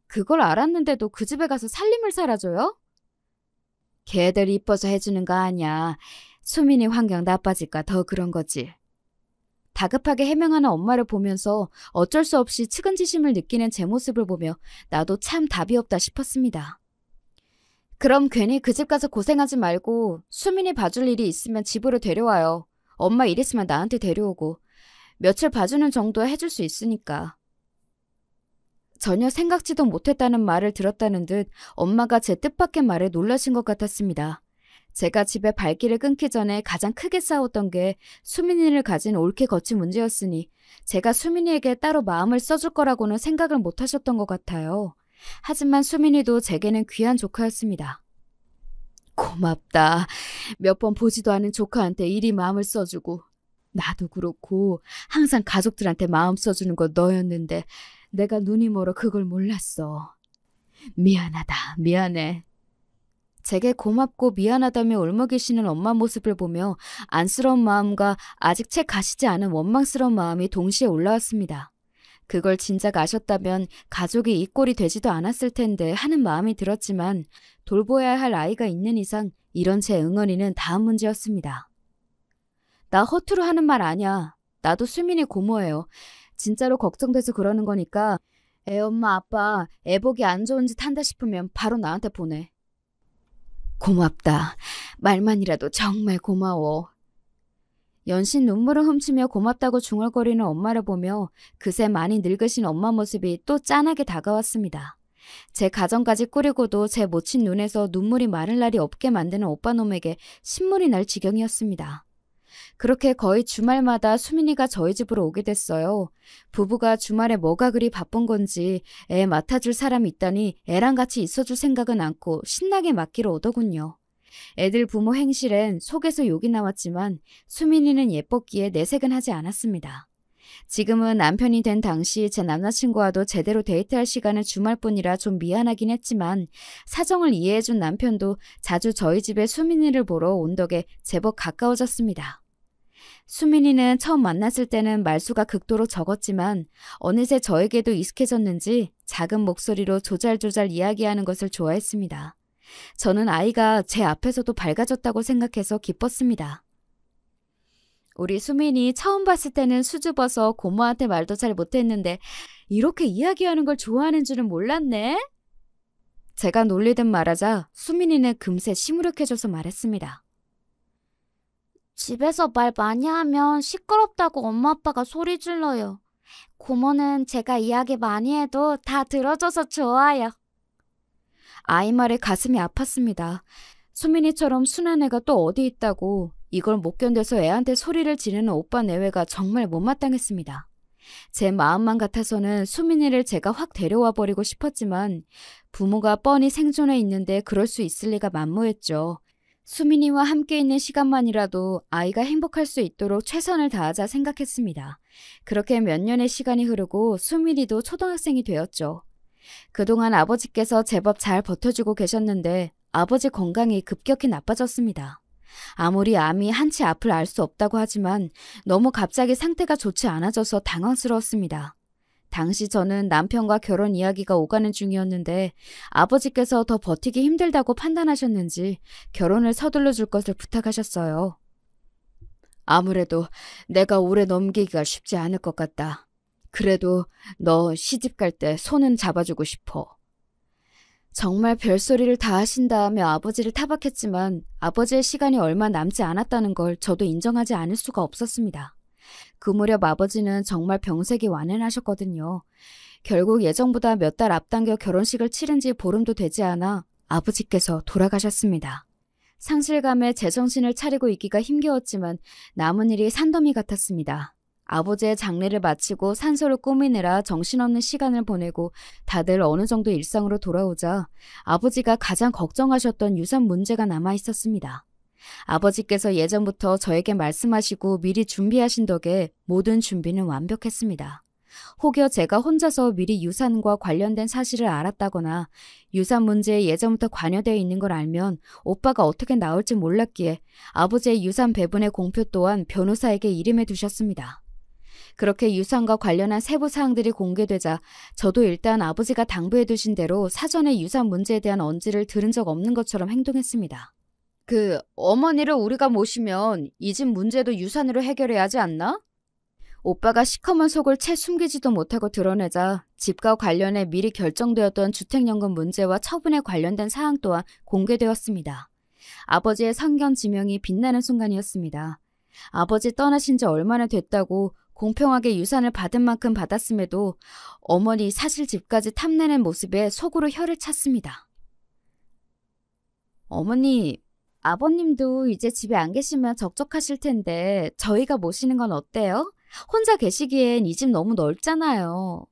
그걸 알았는데도 그 집에 가서 살림을 살아줘요? 걔들 이뻐서 해주는 거 아니야. 수민이 환경 나빠질까 더 그런 거지. 다급하게 해명하는 엄마를 보면서 어쩔 수 없이 측은지심을 느끼는 제 모습을 보며 나도 참 답이 없다 싶었습니다. 그럼 괜히 그 집 가서 고생하지 말고 수민이 봐줄 일이 있으면 집으로 데려와요. 엄마 일 있으면 나한테 데려오고 며칠 봐주는 정도 해줄 수 있으니까. 전혀 생각지도 못했다는 말을 들었다는 듯 엄마가 제 뜻밖의 말에 놀라신 것 같았습니다. 제가 집에 발길을 끊기 전에 가장 크게 싸웠던 게 수민이를 가진 옳게 거친 문제였으니 제가 수민이에게 따로 마음을 써줄 거라고는 생각을 못 하셨던 것 같아요. 하지만 수민이도 제게는 귀한 조카였습니다. 고맙다. 몇 번 보지도 않은 조카한테 이리 마음을 써주고 나도 그렇고 항상 가족들한테 마음 써주는 거 너였는데 내가 눈이 멀어 그걸 몰랐어. 미안하다. 미안해. 제게 고맙고 미안하다며 울먹이시는 엄마 모습을 보며 안쓰러운 마음과 아직 채 가시지 않은 원망스러운 마음이 동시에 올라왔습니다. 그걸 진작 아셨다면 가족이 이 꼴이 되지도 않았을 텐데 하는 마음이 들었지만 돌보아야 할 아이가 있는 이상 이런 제 응어리는 다음 문제였습니다. 나 허투루 하는 말 아니야. 나도 수민이 고모예요. 진짜로 걱정돼서 그러는 거니까 애 엄마 아빠 애 보기 안 좋은 짓 한다 싶으면 바로 나한테 보내. 고맙다. 말만이라도 정말 고마워. 연신 눈물을 훔치며 고맙다고 중얼거리는 엄마를 보며 그새 많이 늙으신 엄마 모습이 또 짠하게 다가왔습니다. 제 가정까지 꾸리고도 제 모친 눈에서 눈물이 마를 날이 없게 만드는 오빠놈에게 신물이 날 지경이었습니다. 그렇게 거의 주말마다 수민이가 저희 집으로 오게 됐어요. 부부가 주말에 뭐가 그리 바쁜 건지 애 맡아줄 사람이 있다니 애랑 같이 있어줄 생각은 않고 신나게 맡기러 오더군요. 애들 부모 행실엔 속에서 욕이 나왔지만 수민이는 예뻤기에 내색은 하지 않았습니다. 지금은 남편이 된 당시 제 남자친구와도 제대로 데이트할 시간은 주말뿐이라 좀 미안하긴 했지만 사정을 이해해준 남편도 자주 저희 집에 수민이를 보러 온 덕에 제법 가까워졌습니다. 수민이는 처음 만났을 때는 말수가 극도로 적었지만 어느새 저에게도 익숙해졌는지 작은 목소리로 조잘조잘 이야기하는 것을 좋아했습니다. 저는 아이가 제 앞에서도 밝아졌다고 생각해서 기뻤습니다. 우리 수민이 처음 봤을 때는 수줍어서 고모한테 말도 잘 못했는데 이렇게 이야기하는 걸 좋아하는 줄은 몰랐네. 제가 놀리듯 말하자 수민이는 금세 시무룩해져서 말했습니다. 집에서 말 많이 하면 시끄럽다고 엄마 아빠가 소리 질러요. 고모는 제가 이야기 많이 해도 다 들어줘서 좋아요. 아이 말에 가슴이 아팠습니다. 수민이처럼 순한 애가 또 어디 있다고 이걸 못 견뎌서 애한테 소리를 지르는 오빠 내외가 정말 못마땅했습니다. 제 마음만 같아서는 수민이를 제가 확 데려와 버리고 싶었지만 부모가 뻔히 생존해 있는데 그럴 수 있을 리가 만무했죠. 수민이와 함께 있는 시간만이라도 아이가 행복할 수 있도록 최선을 다하자 생각했습니다. 그렇게 몇 년의 시간이 흐르고 수민이도 초등학생이 되었죠. 그동안 아버지께서 제법 잘 버텨주고 계셨는데 아버지 건강이 급격히 나빠졌습니다. 아무리 암이 한치 앞을 알 수 없다고 하지만 너무 갑자기 상태가 좋지 않아져서 당황스러웠습니다. 당시 저는 남편과 결혼 이야기가 오가는 중이었는데 아버지께서 더 버티기 힘들다고 판단하셨는지 결혼을 서둘러 줄 것을 부탁하셨어요. 아무래도 내가 오래 넘기기가 쉽지 않을 것 같다. 그래도 너 시집 갈 때 손은 잡아주고 싶어. 정말 별소리를 다 하신다며 아버지를 타박했지만 아버지의 시간이 얼마 남지 않았다는 걸 저도 인정하지 않을 수가 없었습니다. 그 무렵 아버지는 정말 병색이 완연하셨거든요. 결국 예정보다 몇 달 앞당겨 결혼식을 치른 지 보름도 되지 않아 아버지께서 돌아가셨습니다. 상실감에 제정신을 차리고 있기가 힘겨웠지만 남은 일이 산더미 같았습니다. 아버지의 장례를 마치고 산소를 꾸미느라 정신없는 시간을 보내고 다들 어느 정도 일상으로 돌아오자 아버지가 가장 걱정하셨던 유산 문제가 남아 있었습니다. 아버지께서 예전부터 저에게 말씀하시고 미리 준비하신 덕에 모든 준비는 완벽했습니다. 혹여 제가 혼자서 미리 유산과 관련된 사실을 알았다거나 유산 문제에 예전부터 관여되어 있는 걸 알면 오빠가 어떻게 나올지 몰랐기에 아버지의 유산 배분의 공표 또한 변호사에게 이름해 두셨습니다. 그렇게 유산과 관련한 세부 사항들이 공개되자 저도 일단 아버지가 당부해 두신 대로 사전에 유산 문제에 대한 언지를 들은 적 없는 것처럼 행동했습니다. 어머니를 우리가 모시면 이 집 문제도 유산으로 해결해야 하지 않나? 오빠가 시커먼 속을 채 숨기지도 못하고 드러내자 집과 관련해 미리 결정되었던 주택연금 문제와 처분에 관련된 사항 또한 공개되었습니다. 아버지의 선견 지명이 빛나는 순간이었습니다. 아버지 떠나신 지 얼마나 됐다고 공평하게 유산을 받은 만큼 받았음에도 어머니 사실 집까지 탐내는 모습에 속으로 혀를 찼습니다. 어머니, 아버님도 이제 집에 안 계시면 적적하실 텐데 저희가 모시는 건 어때요? 혼자 계시기엔 이 집 너무 넓잖아요.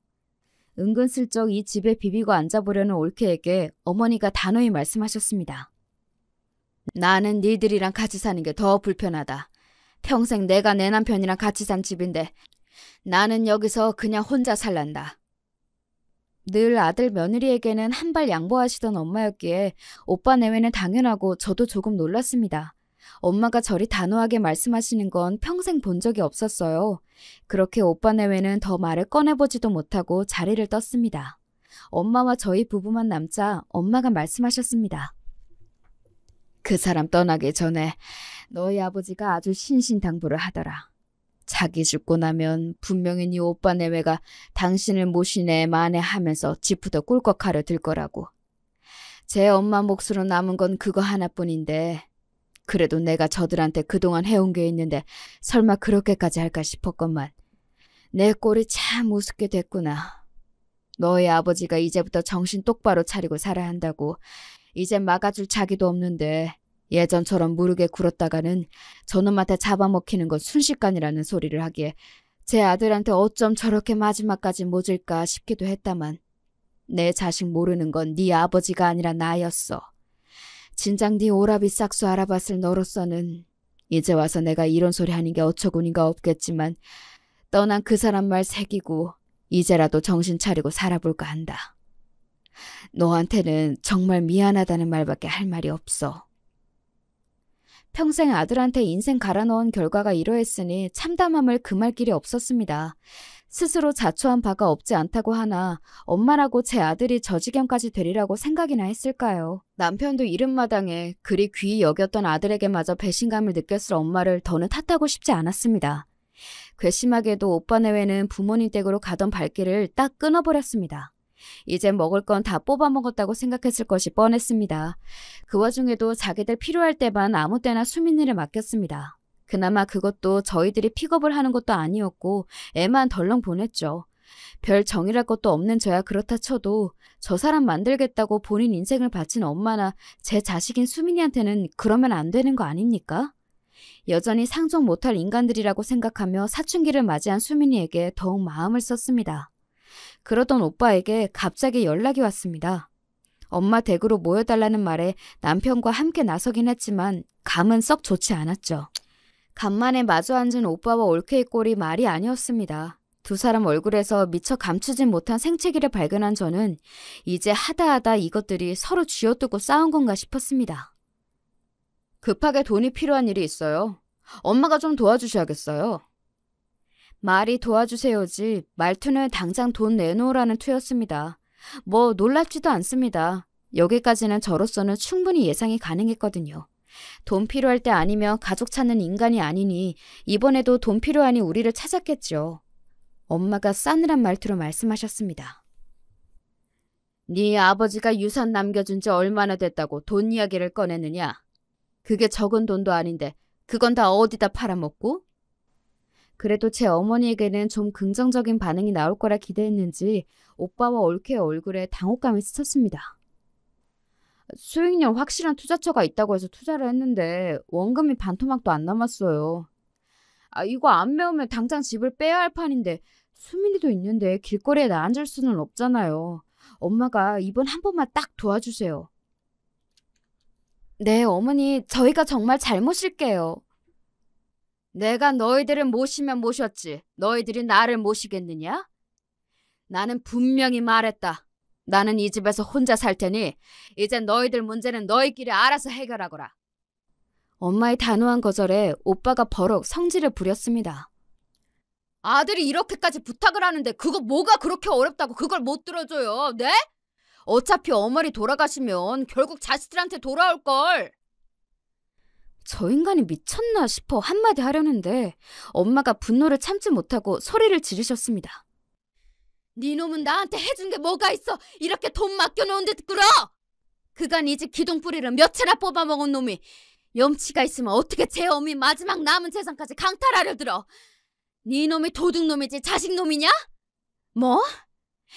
은근슬쩍 이 집에 비비고 앉아보려는 올케에게 어머니가 단호히 말씀하셨습니다. 나는 니들이랑 같이 사는 게 더 불편하다. 평생 내가 내 남편이랑 같이 산 집인데 나는 여기서 그냥 혼자 살란다. 늘 아들 며느리에게는 한 발 양보하시던 엄마였기에 오빠 내외는 당연하고 저도 조금 놀랐습니다. 엄마가 저리 단호하게 말씀하시는 건 평생 본 적이 없었어요. 그렇게 오빠 내외는 더 말을 꺼내보지도 못하고 자리를 떴습니다. 엄마와 저희 부부만 남자 엄마가 말씀하셨습니다. 그 사람 떠나기 전에 너희 아버지가 아주 신신당부를 하더라. 자기 죽고 나면 분명히 네 오빠 내외가 당신을 모시네 마네 하면서 지푸더 꿀꺽하려 들 거라고. 제 엄마 몫으로 남은 건 그거 하나뿐인데 그래도 내가 저들한테 그동안 해온 게 있는데 설마 그렇게까지 할까 싶었건만 내 꼴이 참 우습게 됐구나. 너희 아버지가 이제부터 정신 똑바로 차리고 살아야 한다고 이제 막아줄 자기도 없는데 예전처럼 무르게 굴었다가는 저놈한테 잡아먹히는 건 순식간이라는 소리를 하기에 제 아들한테 어쩜 저렇게 마지막까지 모질까 싶기도 했다만 내 자식 모르는 건 네 아버지가 아니라 나였어. 진작 네 오라비 싹수 알아봤을 너로서는 이제 와서 내가 이런 소리 하는 게 어처구니가 없겠지만 떠난 그 사람 말 새기고 이제라도 정신 차리고 살아볼까 한다. 너한테는 정말 미안하다는 말밖에 할 말이 없어. 평생 아들한테 인생 갈아넣은 결과가 이러했으니 참담함을 금할 길이 없었습니다. 스스로 자초한 바가 없지 않다고 하나 엄마라고 제 아들이 저 지경까지 되리라고 생각이나 했을까요? 남편도 이른마당에 그리 귀히 여겼던 아들에게마저 배신감을 느꼈을 엄마를 더는 탓하고 싶지 않았습니다. 괘씸하게도 오빠 내외는 부모님 댁으로 가던 발길을 딱 끊어버렸습니다. 이제 먹을 건 다 뽑아먹었다고 생각했을 것이 뻔했습니다. 그 와중에도 자기들 필요할 때만 아무 때나 수민이를 맡겼습니다. 그나마 그것도 저희들이 픽업을 하는 것도 아니었고 애만 덜렁 보냈죠. 별 정이랄 것도 없는 저야 그렇다 쳐도 저 사람 만들겠다고 본인 인생을 바친 엄마나 제 자식인 수민이한테는 그러면 안 되는 거 아닙니까? 여전히 상종 못할 인간들이라고 생각하며 사춘기를 맞이한 수민이에게 더욱 마음을 썼습니다. 그러던 오빠에게 갑자기 연락이 왔습니다. 엄마 댁으로 모여달라는 말에 남편과 함께 나서긴 했지만 감은 썩 좋지 않았죠. 간만에 마주 앉은 오빠와 올케이 꼴이 말이 아니었습니다. 두 사람 얼굴에서 미처 감추진 못한 생채기를 발견한 저는 이제 하다하다 이것들이 서로 쥐어뜯고 싸운 건가 싶었습니다. 급하게 돈이 필요한 일이 있어요. 엄마가 좀 도와주셔야겠어요. 말이 도와주세요지 말투는 당장 돈 내놓으라는 투였습니다. 뭐 놀랍지도 않습니다. 여기까지는 저로서는 충분히 예상이 가능했거든요. 돈 필요할 때 아니면 가족 찾는 인간이 아니니 이번에도 돈 필요하니 우리를 찾았겠죠. 엄마가 싸늘한 말투로 말씀하셨습니다. 네 아버지가 유산 남겨준 지 얼마나 됐다고 돈 이야기를 꺼내느냐. 그게 적은 돈도 아닌데 그건 다 어디다 팔아먹고? 그래도 제 어머니에게는 좀 긍정적인 반응이 나올 거라 기대했는지 오빠와 올케의 얼굴에 당혹감이 스쳤습니다. 수익률 확실한 투자처가 있다고 해서 투자를 했는데 원금이 반토막도 안 남았어요. 이거 안 메우면 당장 집을 빼야 할 판인데 수민이도 있는데 길거리에 나 앉을 수는 없잖아요. 엄마가 이번 한 번만 딱 도와주세요. 네, 어머니, 저희가 정말 잘 모실게요. 내가 너희들을 모시면 모셨지. 너희들이 나를 모시겠느냐? 나는 분명히 말했다. 나는 이 집에서 혼자 살 테니 이제 너희들 문제는 너희끼리 알아서 해결하거라. 엄마의 단호한 거절에 오빠가 버럭 성질을 부렸습니다. 아들이 이렇게까지 부탁을 하는데 그거 뭐가 그렇게 어렵다고 그걸 못 들어줘요. 네? 어차피 어머니 돌아가시면 결국 자식들한테 돌아올걸. 저 인간이 미쳤나 싶어 한마디 하려는데 엄마가 분노를 참지 못하고 소리를 지르셨습니다. 네 놈은 나한테 해준 게 뭐가 있어. 이렇게 돈 맡겨놓은 데 끌어. 그간 이 집 기둥뿌리를 몇 채나 뽑아먹은 놈이 염치가 있으면 어떻게 제 어미 마지막 남은 재산까지 강탈하려 들어. 네 놈이 도둑놈이지 자식놈이냐? 뭐?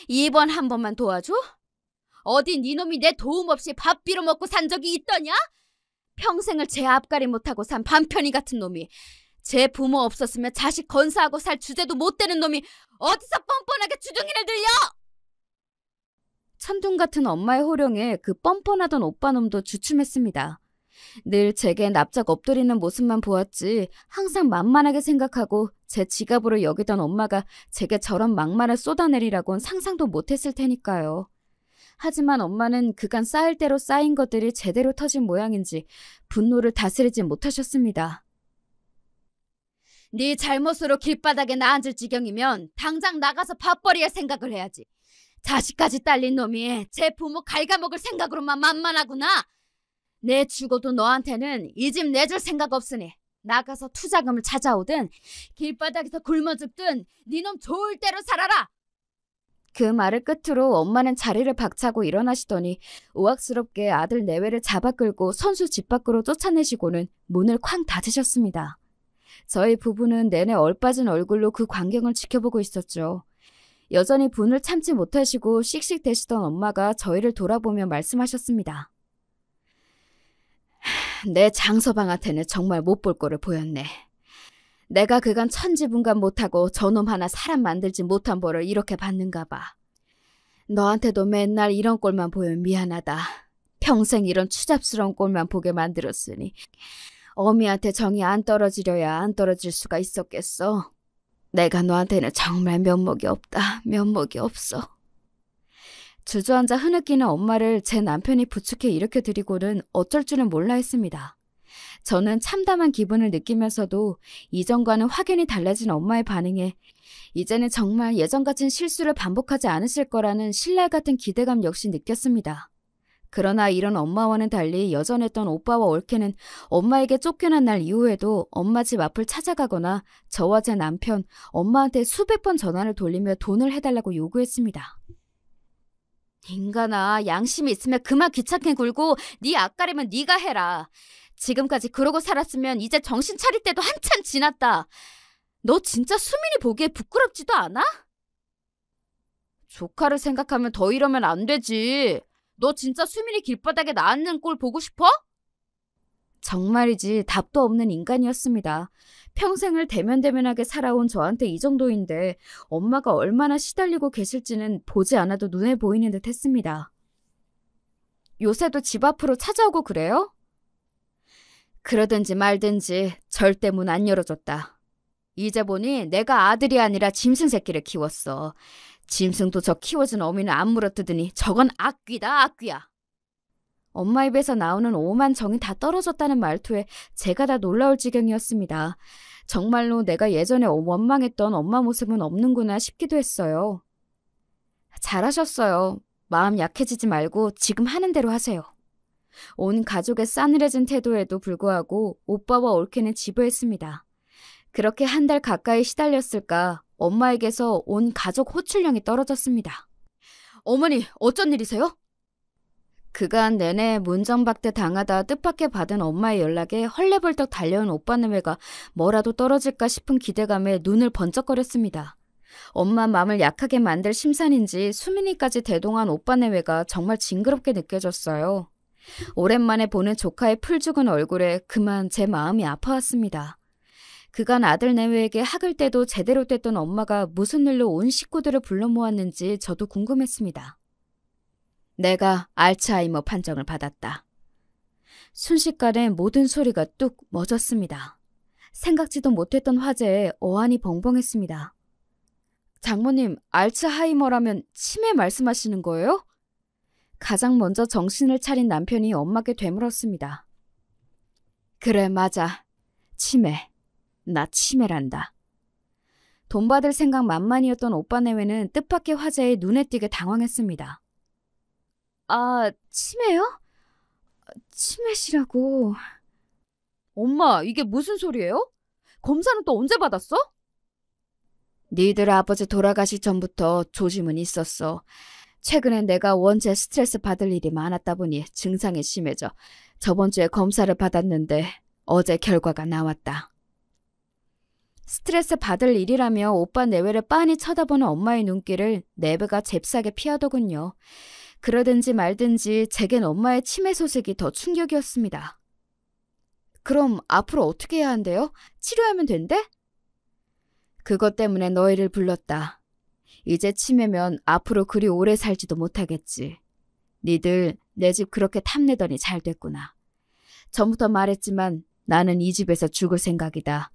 이번 한 번만 도와줘? 어디 네 놈이 내 도움 없이 밥 빌어먹고 산 적이 있더냐? 평생을 제 앞가림 못하고 산 반편이 같은 놈이 제 부모 없었으면 자식 건사하고 살 주제도 못 되는 놈이 어디서 뻔뻔하게 주둥이를 들려! 천둥 같은 엄마의 호령에 그 뻔뻔하던 오빠놈도 주춤했습니다. 늘 제게 납작 엎드리는 모습만 보았지 항상 만만하게 생각하고 제 지갑으로 여기던 엄마가 제게 저런 막말을 쏟아내리라곤 상상도 못했을 테니까요. 하지만 엄마는 그간 쌓일 대로 쌓인 것들이 제대로 터진 모양인지 분노를 다스리지 못하셨습니다. 네 잘못으로 길바닥에 나 앉을 지경이면 당장 나가서 밥벌이할 생각을 해야지. 자식까지 딸린 놈이 제 부모 갉아먹을 생각으로만 만만하구나. 내 죽어도 너한테는 이 집 내줄 생각 없으니 나가서 투자금을 찾아오든 길바닥에서 굶어 죽든 네 놈 좋을 대로 살아라. 그 말을 끝으로 엄마는 자리를 박차고 일어나시더니 우악스럽게 아들 내외를 잡아 끌고 선수 집 밖으로 쫓아내시고는 문을 쾅 닫으셨습니다. 저희 부부는 내내 얼빠진 얼굴로 그 광경을 지켜보고 있었죠. 여전히 분을 참지 못하시고 씩씩대시던 엄마가 저희를 돌아보며 말씀하셨습니다. 내 장서방한테는 정말 못 볼 꼴을 보였네. 내가 그간 천지분간 못하고 저놈 하나 사람 만들지 못한 벌을 이렇게 받는가 봐. 너한테도 맨날 이런 꼴만 보여 미안하다. 평생 이런 추잡스러운 꼴만 보게 만들었으니 어미한테 정이 안 떨어지려야 안 떨어질 수가 있었겠어. 내가 너한테는 정말 면목이 없다. 면목이 없어. 주저앉아 흐느끼는 엄마를 제 남편이 부축해 일으켜드리고는 어쩔 줄은 몰라 했습니다. 저는 참담한 기분을 느끼면서도 이전과는 확연히 달라진 엄마의 반응에 이제는 정말 예전 같은 실수를 반복하지 않으실 거라는 신랄 같은 기대감 역시 느꼈습니다. 그러나 이런 엄마와는 달리 여전했던 오빠와 올케는 엄마에게 쫓겨난 날 이후에도 엄마 집 앞을 찾아가거나 저와 제 남편, 엄마한테 수백 번 전화를 돌리며 돈을 해달라고 요구했습니다. 인간아, 양심이 있으면 그만 귀찮게 굴고 네 앞가림은 네가 해라. 지금까지 그러고 살았으면 이제 정신 차릴 때도 한참 지났다. 너 진짜 수민이 보기에 부끄럽지도 않아? 조카를 생각하면 더 이러면 안 되지. 너 진짜 수민이 길바닥에 나앉는 꼴 보고 싶어? 정말이지 답도 없는 인간이었습니다. 평생을 대면대면하게 살아온 저한테 이 정도인데 엄마가 얼마나 시달리고 계실지는 보지 않아도 눈에 보이는 듯 했습니다. 요새도 집 앞으로 찾아오고 그래요? 그러든지 말든지 절대 문 안 열어줬다. 이제 보니 내가 아들이 아니라 짐승 새끼를 키웠어. 짐승도 저 키워준 어미는 안 물어뜯으니 저건 악귀다, 악귀야. 엄마 입에서 나오는 오만 정이 다 떨어졌다는 말투에 제가 다 놀라울 지경이었습니다. 정말로 내가 예전에 원망했던 엄마 모습은 없는구나 싶기도 했어요. 잘하셨어요. 마음 약해지지 말고 지금 하는 대로 하세요. 온 가족의 싸늘해진 태도에도 불구하고 오빠와 올케는 지부했습니다. 그렇게 한 달 가까이 시달렸을까 엄마에게서 온 가족 호출령이 떨어졌습니다. 어머니, 어쩐 일이세요? 그간 내내 문정박대 당하다 뜻밖의 받은 엄마의 연락에 헐레벌떡 달려온 오빠네외가 뭐라도 떨어질까 싶은 기대감에 눈을 번쩍거렸습니다. 엄마 마음을 약하게 만들 심산인지 수민이까지 대동한 오빠네외가 정말 징그럽게 느껴졌어요. 오랜만에 보는 조카의 풀죽은 얼굴에 그만 제 마음이 아파왔습니다. 그간 아들 내외에게 학을 때도 제대로 뗐던 엄마가 무슨 일로 온 식구들을 불러 모았는지 저도 궁금했습니다. 내가 알츠하이머 판정을 받았다. 순식간에 모든 소리가 뚝 멎었습니다. 생각지도 못했던 화제에 어안이 벙벙했습니다. 장모님, 알츠하이머라면 치매 말씀하시는 거예요? 가장 먼저 정신을 차린 남편이 엄마께 되물었습니다. 그래, 맞아. 치매. 나 치매란다. 돈 받을 생각 만만이었던 오빠 내외는 뜻밖의 화제에 눈에 띄게 당황했습니다. 아, 치매요? 치매시라고... 엄마, 이게 무슨 소리예요? 검사는 또 언제 받았어? 니들 아버지 돌아가시 전부터 조짐은 있었어. 최근에 내가 원체 스트레스 받을 일이 많았다 보니 증상이 심해져 저번 주에 검사를 받았는데 어제 결과가 나왔다. 스트레스 받을 일이라며 오빠 내외를 빤히 쳐다보는 엄마의 눈길을 내배가 잽싸게 피하더군요. 그러든지 말든지 제겐 엄마의 치매 소식이 더 충격이었습니다. 그럼 앞으로 어떻게 해야 한대요? 치료하면 된대? 그것 때문에 너희를 불렀다. 이제 치매면 앞으로 그리 오래 살지도 못하겠지. 니들 내 집 그렇게 탐내더니 잘 됐구나. 전부터 말했지만 나는 이 집에서 죽을 생각이다.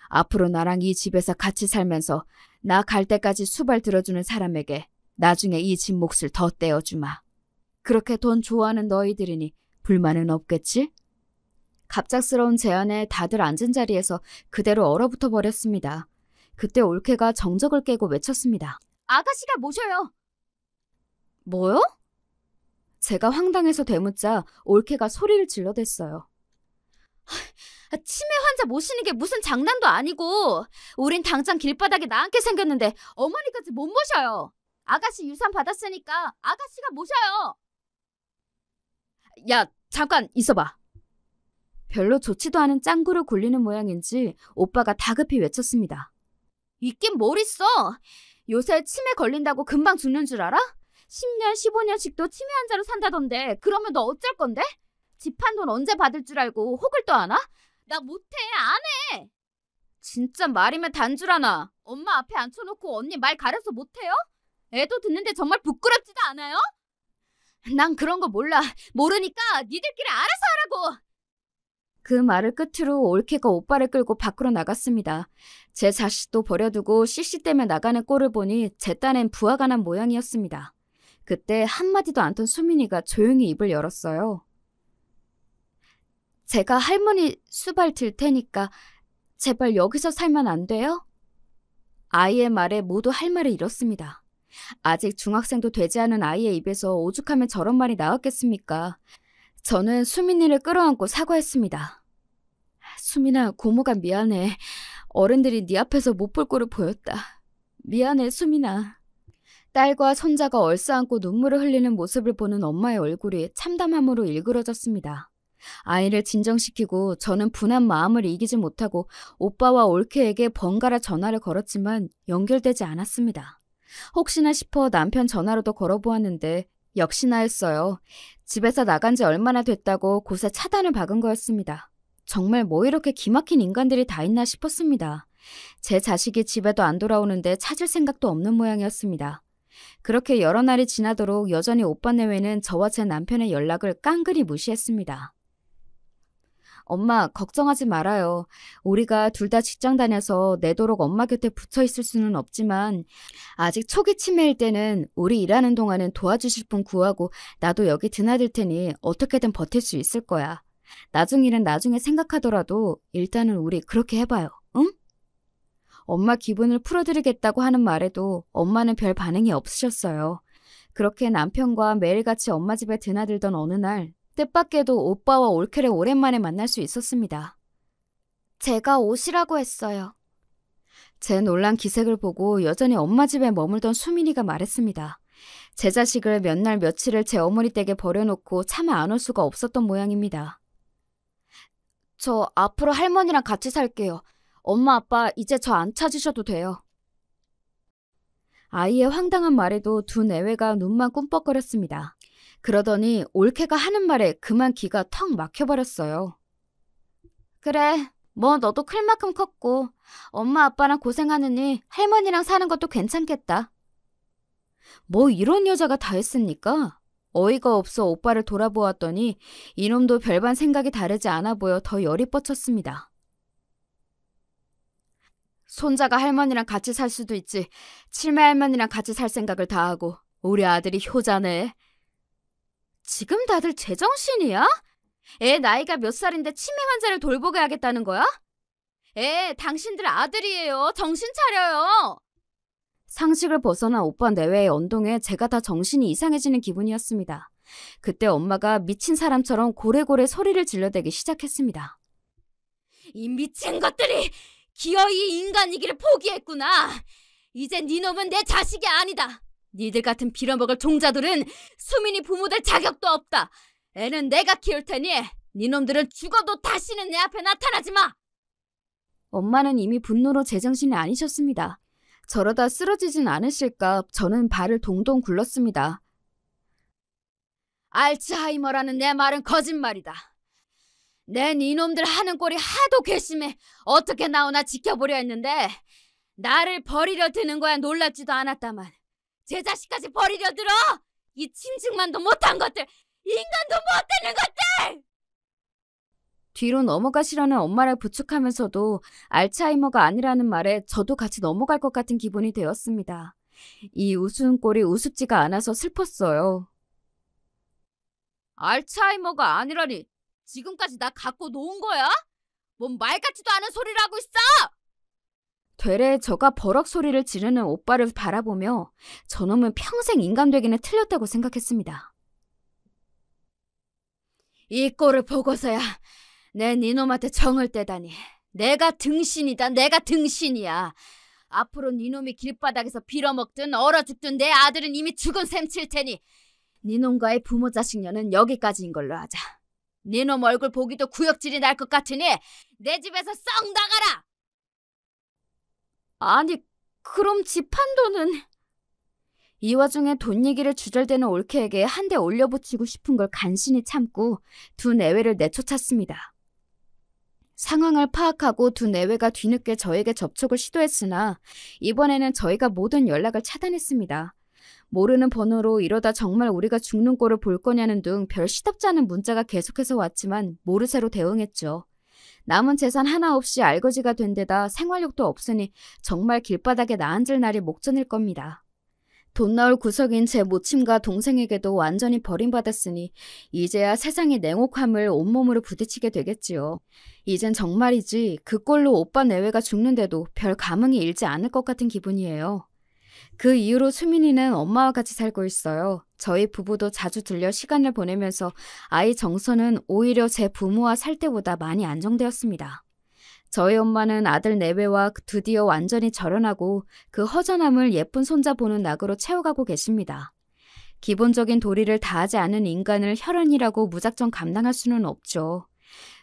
앞으로 나랑 이 집에서 같이 살면서 나 갈 때까지 수발 들어주는 사람에게 나중에 이 집 몫을 더 떼어주마. 그렇게 돈 좋아하는 너희들이니 불만은 없겠지? 갑작스러운 제안에 다들 앉은 자리에서 그대로 얼어붙어 버렸습니다. 그때 올케가 정적을 깨고 외쳤습니다. 아가씨가 모셔요. 뭐요? 제가 황당해서 되묻자 올케가 소리를 질러댔어요. 치매 환자 모시는 게 무슨 장난도 아니고 우린 당장 길바닥에 나앉게 생겼는데 어머니까지 못 모셔요. 아가씨 유산 받았으니까 아가씨가 모셔요. 야, 잠깐 있어봐. 별로 좋지도 않은 짱구를 굴리는 모양인지 오빠가 다급히 외쳤습니다. 있긴 뭘 있어. 요새 치매 걸린다고 금방 죽는 줄 알아? 10년, 15년씩도 치매 환자로 산다던데 그러면 너 어쩔 건데? 집 한 돈 언제 받을 줄 알고 혹을 또 하나? 나 못해, 안 해. 진짜 말이면 단줄하나. 엄마 앞에 앉혀놓고 언니 말 가려서 못해요? 애도 듣는데 정말 부끄럽지도 않아요? 난 그런 거 몰라. 모르니까 니들끼리 알아서 하라고. 그 말을 끝으로 올케가 오빠를 끌고 밖으로 나갔습니다. 제 자식도 버려두고 씩씩대며 나가는 꼴을 보니 제 딴엔 부하가 난 모양이었습니다. 그때 한마디도 않던 수민이가 조용히 입을 열었어요. 제가 할머니 수발 들 테니까 제발 여기서 살면 안 돼요? 아이의 말에 모두 할 말을 잃었습니다. 아직 중학생도 되지 않은 아이의 입에서 오죽하면 저런 말이 나왔겠습니까? 저는 수민이를 끌어안고 사과했습니다. 수민아, 고모가 미안해. 어른들이 네 앞에서 못 볼 꼴을 보였다. 미안해, 수민아. 딸과 손자가 얼싸안고 눈물을 흘리는 모습을 보는 엄마의 얼굴이 참담함으로 일그러졌습니다. 아이를 진정시키고 저는 분한 마음을 이기지 못하고 오빠와 올케에게 번갈아 전화를 걸었지만 연결되지 않았습니다. 혹시나 싶어 남편 전화로도 걸어보았는데 역시나였어요. 집에서 나간 지 얼마나 됐다고 곳에 차단을 박은 거였습니다. 정말 뭐 이렇게 기막힌 인간들이 다 있나 싶었습니다. 제 자식이 집에도 안 돌아오는데 찾을 생각도 없는 모양이었습니다. 그렇게 여러 날이 지나도록 여전히 오빠 내외는 저와 제 남편의 연락을 깡그리 무시했습니다. 엄마, 걱정하지 말아요. 우리가 둘 다 직장 다녀서 내도록 엄마 곁에 붙어 있을 수는 없지만 아직 초기 치매일 때는 우리 일하는 동안은 도와주실 분 구하고 나도 여기 드나들 테니 어떻게든 버틸 수 있을 거야. 나중 일은 나중에 생각하더라도 일단은 우리 그렇게 해봐요. 응? 엄마 기분을 풀어드리겠다고 하는 말에도 엄마는 별 반응이 없으셨어요. 그렇게 남편과 매일같이 엄마 집에 드나들던 어느 날 뜻밖에도 오빠와 올케를 오랜만에 만날 수 있었습니다. 제가 오시라고 했어요. 제 놀란 기색을 보고 여전히 엄마 집에 머물던 수민이가 말했습니다. 제 자식을 몇 날 며칠을 제 어머니 댁에 버려놓고 차마 안 올 수가 없었던 모양입니다. 저 앞으로 할머니랑 같이 살게요. 엄마 아빠 이제 저 안 찾으셔도 돼요. 아이의 황당한 말에도 두 내외가 눈만 꿈뻑거렸습니다. 그러더니 올케가 하는 말에 그만 기가 턱 막혀버렸어요. 그래, 뭐 너도 클 만큼 컸고 엄마 아빠랑 고생하느니 할머니랑 사는 것도 괜찮겠다. 뭐 이런 여자가 다 했습니까? 어이가 없어 오빠를 돌아보았더니 이놈도 별반 생각이 다르지 않아 보여 더 열이 뻗쳤습니다. 손자가 할머니랑 같이 살 수도 있지. 칠매 할머니랑 같이 살 생각을 다 하고 우리 아들이 효자네. 지금 다들 제정신이야? 애 나이가 몇 살인데 치매 환자를 돌보게 하겠다는 거야? 당신들 아들이에요. 정신 차려요. 상식을 벗어난 오빠 내외의 언동에 제가 다 정신이 이상해지는 기분이었습니다. 그때 엄마가 미친 사람처럼 고래고래 소리를 질러대기 시작했습니다. 이 미친 것들이 기어이 인간이기를 포기했구나. 이제 네 놈은 내 자식이 아니다. 니들 같은 빌어먹을 종자들은 수민이 부모 될 자격도 없다. 애는 내가 키울 테니 니놈들은 죽어도 다시는 내 앞에 나타나지 마. 엄마는 이미 분노로 제정신이 아니셨습니다. 저러다 쓰러지진 않으실까 저는 발을 동동 굴렀습니다. 알츠하이머라는 내 말은 거짓말이다. 내 니놈들 하는 꼴이 하도 괘씸해 어떻게 나오나 지켜보려 했는데 나를 버리려 드는 거야 놀랍지도 않았다만 제 자식까지 버리려 들어? 이 짐승만도 못한 것들! 인간도 못되는 것들! 뒤로 넘어가시라는 엄마를 부축하면서도 알츠하이머가 아니라는 말에 저도 같이 넘어갈 것 같은 기분이 되었습니다. 이 우스운 꼴이 우습지가 않아서 슬펐어요. 알츠하이머가 아니라니 지금까지 나 갖고 놓은 거야? 뭔 말 같지도 않은 소리를 하고 있어! 되레 저가 버럭 소리를 지르는 오빠를 바라보며 저놈은 평생 인간 되기는 틀렸다고 생각했습니다. 이 꼴을 보고서야 내 니놈한테 정을 떼다니. 내가 등신이다. 내가 등신이야. 앞으로 니놈이 길바닥에서 빌어먹든 얼어 죽든 내 아들은 이미 죽은 셈 칠 테니 니놈과의 부모 자식년은 여기까지인 걸로 하자. 니놈 얼굴 보기도 구역질이 날 것 같으니 내 집에서 썩 나가라. 아니 그럼 집 한도는... 이 와중에 돈 얘기를 주절대는 올케에게 한 대 올려붙이고 싶은 걸 간신히 참고 두 내외를 내쫓았습니다. 상황을 파악하고 두 내외가 뒤늦게 저에게 접촉을 시도했으나 이번에는 저희가 모든 연락을 차단했습니다. 모르는 번호로 이러다 정말 우리가 죽는 꼴을 볼 거냐는 등 별 시덥지 않은 문자가 계속해서 왔지만 모르쇠로 대응했죠. 남은 재산 하나 없이 알거지가 된 데다 생활력도 없으니 정말 길바닥에 나앉을 날이 목전일 겁니다. 돈 나올 구석인 제 모친과 동생에게도 완전히 버림받았으니 이제야 세상의 냉혹함을 온몸으로 부딪히게 되겠지요. 이젠 정말이지 그 꼴로 오빠 내외가 죽는데도 별 감흥이 일지 않을 것 같은 기분이에요. 그 이후로 수민이는 엄마와 같이 살고 있어요. 저희 부부도 자주 들려 시간을 보내면서 아이 정서는 오히려 제 부모와 살 때보다 많이 안정되었습니다. 저희 엄마는 아들 내외와 드디어 완전히 절연하고 그 허전함을 예쁜 손자 보는 낙으로 채워가고 계십니다. 기본적인 도리를 다하지 않은 인간을 혈연이라고 무작정 감당할 수는 없죠.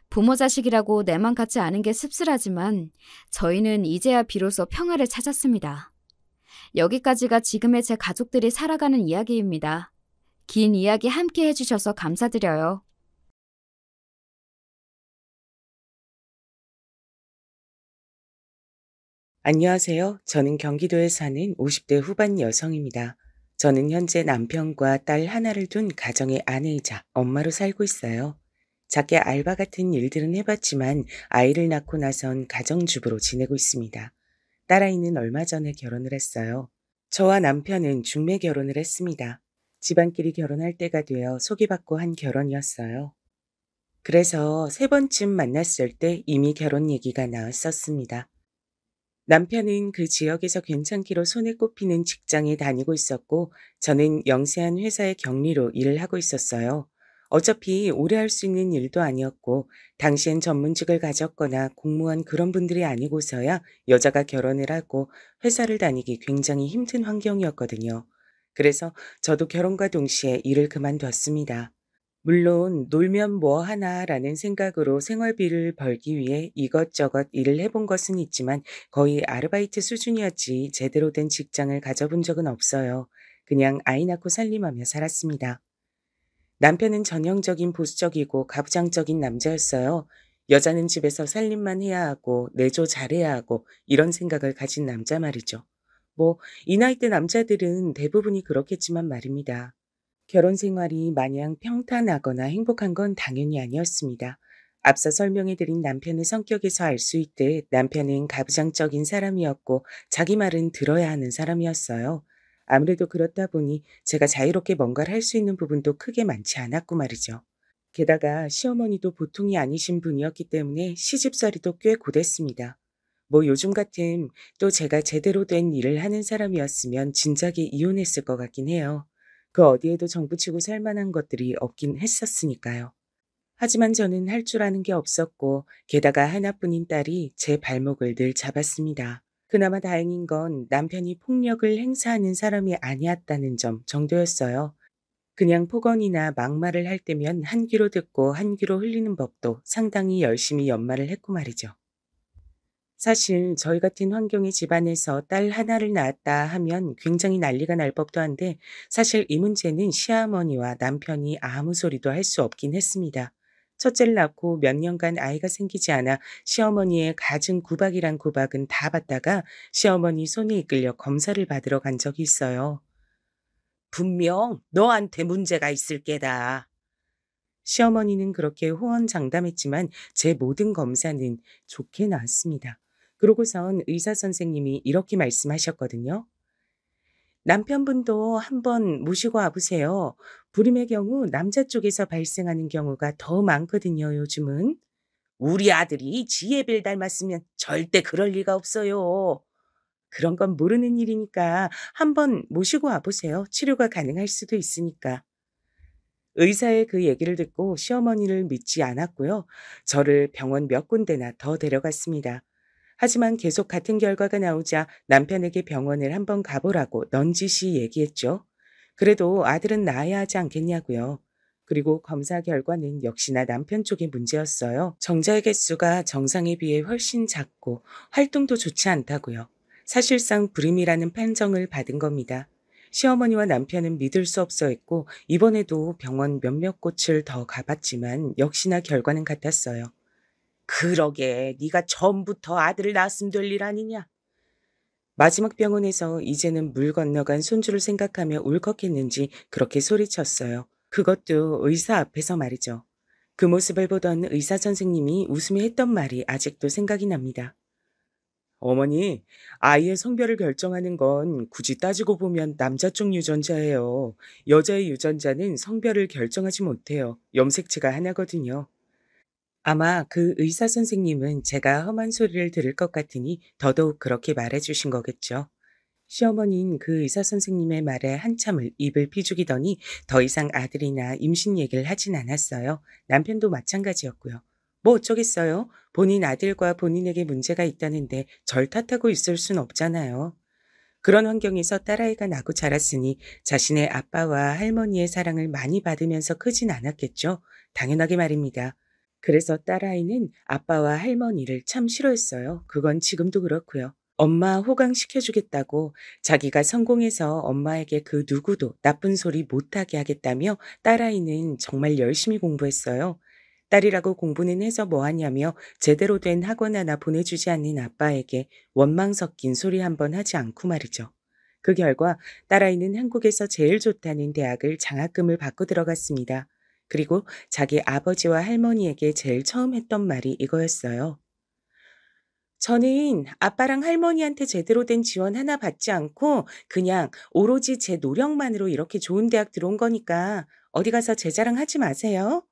부모 자식이라고 내만 같지 않은 게 씁쓸하지만 저희는 이제야 비로소 평화를 찾았습니다. 여기까지가 지금의 제 가족들이 살아가는 이야기입니다. 긴 이야기 함께 해주셔서 감사드려요. 안녕하세요. 저는 경기도에 사는 50대 후반 여성입니다. 저는 현재 남편과 딸 하나를 둔 가정의 아내이자 엄마로 살고 있어요. 작게 알바 같은 일들은 해봤지만 아이를 낳고 나선 가정주부로 지내고 있습니다. 딸아이는 얼마 전에 결혼을 했어요. 저와 남편은 중매 결혼을 했습니다. 집안끼리 결혼할 때가 되어 소개받고 한 결혼이었어요. 그래서 세 번쯤 만났을 때 이미 결혼 얘기가 나왔었습니다. 남편은 그 지역에서 괜찮기로 손에 꼽히는 직장에 다니고 있었고, 저는 영세한 회사의 격리로 일을 하고 있었어요. 어차피 오래 할 수 있는 일도 아니었고, 당시엔 전문직을 가졌거나 공무원 그런 분들이 아니고서야 여자가 결혼을 하고 회사를 다니기 굉장히 힘든 환경이었거든요. 그래서 저도 결혼과 동시에 일을 그만뒀습니다. 물론 놀면 뭐 하나라는 생각으로 생활비를 벌기 위해 이것저것 일을 해본 것은 있지만 거의 아르바이트 수준이었지 제대로 된 직장을 가져본 적은 없어요. 그냥 아이 낳고 살림하며 살았습니다. 남편은 전형적인 보수적이고 가부장적인 남자였어요. 여자는 집에서 살림만 해야 하고 내조 잘해야 하고 이런 생각을 가진 남자 말이죠. 뭐 이 나이대 남자들은 대부분이 그렇겠지만 말입니다. 결혼 생활이 마냥 평탄하거나 행복한 건 당연히 아니었습니다. 앞서 설명해드린 남편의 성격에서 알 수 있듯 남편은 가부장적인 사람이었고 자기 말은 들어야 하는 사람이었어요. 아무래도 그렇다 보니 제가 자유롭게 뭔가를 할 수 있는 부분도 크게 많지 않았고 말이죠. 게다가 시어머니도 보통이 아니신 분이었기 때문에 시집살이도 꽤 고됐습니다. 뭐 요즘 같은 또 제가 제대로 된 일을 하는 사람이었으면 진작에 이혼했을 것 같긴 해요. 그 어디에도 정부치고 살 만한 것들이 없긴 했었으니까요. 하지만 저는 할 줄 아는 게 없었고 게다가 하나뿐인 딸이 제 발목을 늘 잡았습니다. 그나마 다행인 건 남편이 폭력을 행사하는 사람이 아니었다는 점 정도였어요. 그냥 폭언이나 막말을 할 때면 한 귀로 듣고 한 귀로 흘리는 법도 상당히 열심히 연말을 했고 말이죠. 사실 저희 같은 환경의 집안에서 딸 하나를 낳았다 하면 굉장히 난리가 날 법도 한데 사실 이 문제는 시어머니와 남편이 아무 소리도 할 수 없긴 했습니다. 첫째를 낳고 몇 년간 아이가 생기지 않아 시어머니의 갖은 구박이란 구박은 다 받다가 시어머니 손에 이끌려 검사를 받으러 간 적이 있어요. 분명 너한테 문제가 있을 게다. 시어머니는 그렇게 호언장담했지만 제 모든 검사는 좋게 나왔습니다. 그러고선 의사 선생님이 이렇게 말씀하셨거든요. 남편분도 한번 모시고 와보세요. 불임의 경우 남자 쪽에서 발생하는 경우가 더 많거든요, 요즘은. 우리 아들이 지혜를 닮았으면 절대 그럴 리가 없어요. 그런 건 모르는 일이니까 한번 모시고 와보세요. 치료가 가능할 수도 있으니까. 의사의 그 얘기를 듣고 시어머니를 믿지 않았고요. 저를 병원 몇 군데나 더 데려갔습니다. 하지만 계속 같은 결과가 나오자 남편에게 병원을 한번 가보라고 넌지시 얘기했죠. 그래도 아들은 낳아야 하지 않겠냐고요. 그리고 검사 결과는 역시나 남편 쪽의 문제였어요. 정자의 개수가 정상에 비해 훨씬 작고 활동도 좋지 않다고요. 사실상 불임이라는 판정을 받은 겁니다. 시어머니와 남편은 믿을 수 없어 했고 이번에도 병원 몇몇 곳을 더 가봤지만 역시나 결과는 같았어요. 그러게 네가 처음부터 아들을 낳았으면 될 일 아니냐. 마지막 병원에서 이제는 물 건너간 손주를 생각하며 울컥했는지 그렇게 소리쳤어요. 그것도 의사 앞에서 말이죠. 그 모습을 보던 의사 선생님이 웃으며 했던 말이 아직도 생각이 납니다. 어머니, 아이의 성별을 결정하는 건 굳이 따지고 보면 남자 쪽 유전자예요. 여자의 유전자는 성별을 결정하지 못해요. 염색체가 하나거든요. 아마 그 의사 선생님은 제가 험한 소리를 들을 것 같으니 더더욱 그렇게 말해 주신 거겠죠. 시어머니는 그 의사 선생님의 말에 한참을 입을 비죽이더니 더 이상 아들이나 임신 얘기를 하진 않았어요. 남편도 마찬가지였고요. 뭐 어쩌겠어요? 본인 아들과 본인에게 문제가 있다는데 절 탓하고 있을 순 없잖아요. 그런 환경에서 딸아이가 나고 자랐으니 자신의 아빠와 할머니의 사랑을 많이 받으면서 크진 않았겠죠? 당연하게 말입니다. 그래서 딸아이는 아빠와 할머니를 참 싫어했어요. 그건 지금도 그렇고요. 엄마 호강시켜주겠다고 자기가 성공해서 엄마에게 그 누구도 나쁜 소리 못하게 하겠다며 딸아이는 정말 열심히 공부했어요. 딸이라고 공부는 해서 뭐하냐며 제대로 된 학원 하나 보내주지 않는 아빠에게 원망 섞인 소리 한 번 하지 않고 말이죠. 그 결과 딸아이는 한국에서 제일 좋다는 대학을 장학금을 받고 들어갔습니다. 그리고 자기 아버지와 할머니에게 제일 처음 했던 말이 이거였어요. 저는 아빠랑 할머니한테 제대로 된 지원 하나 받지 않고 그냥 오로지 제 노력만으로 이렇게 좋은 대학 들어온 거니까 어디 가서 제 자랑 하지 마세요.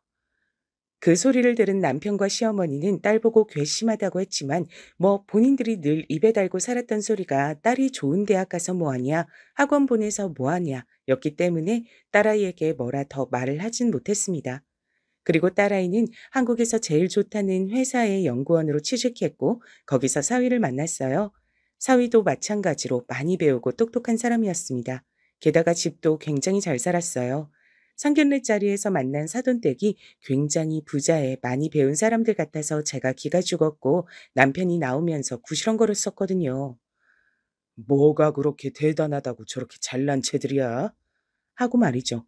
그 소리를 들은 남편과 시어머니는 딸 보고 괘씸하다고 했지만 뭐 본인들이 늘 입에 달고 살았던 소리가 딸이 좋은 대학 가서 뭐하냐, 학원 보내서 뭐하냐 였기 때문에 딸아이에게 뭐라 더 말을 하진 못했습니다. 그리고 딸아이는 한국에서 제일 좋다는 회사의 연구원으로 취직했고 거기서 사위를 만났어요. 사위도 마찬가지로 많이 배우고 똑똑한 사람이었습니다. 게다가 집도 굉장히 잘 살았어요. 상견례 자리에서 만난 사돈댁이 굉장히 부자에 많이 배운 사람들 같아서 제가 기가 죽었고 남편이 나오면서 구시렁거렸었거든요. 뭐가 그렇게 대단하다고 저렇게 잘난 채들이야? 하고 말이죠.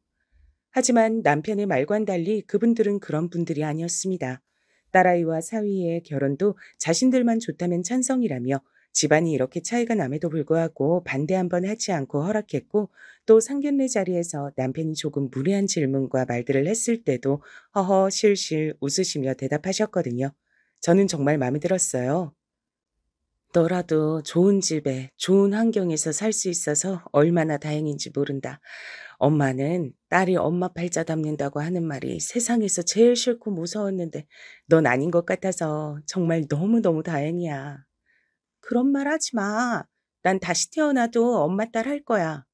하지만 남편의 말과는 달리 그분들은 그런 분들이 아니었습니다. 딸아이와 사위의 결혼도 자신들만 좋다면 찬성이라며 집안이 이렇게 차이가 남에도 불구하고 반대 한번 하지 않고 허락했고 또 상견례 자리에서 남편이 조금 무례한 질문과 말들을 했을 때도 허허 실실 웃으시며 대답하셨거든요. 저는 정말 마음에 들었어요. 너라도 좋은 집에 좋은 환경에서 살 수 있어서 얼마나 다행인지 모른다. 엄마는 딸이 엄마 팔자 담는다고 하는 말이 세상에서 제일 싫고 무서웠는데 넌 아닌 것 같아서 정말 너무너무 다행이야. 그런 말 하지 마. 난 다시 태어나도 엄마 딸 할 거야.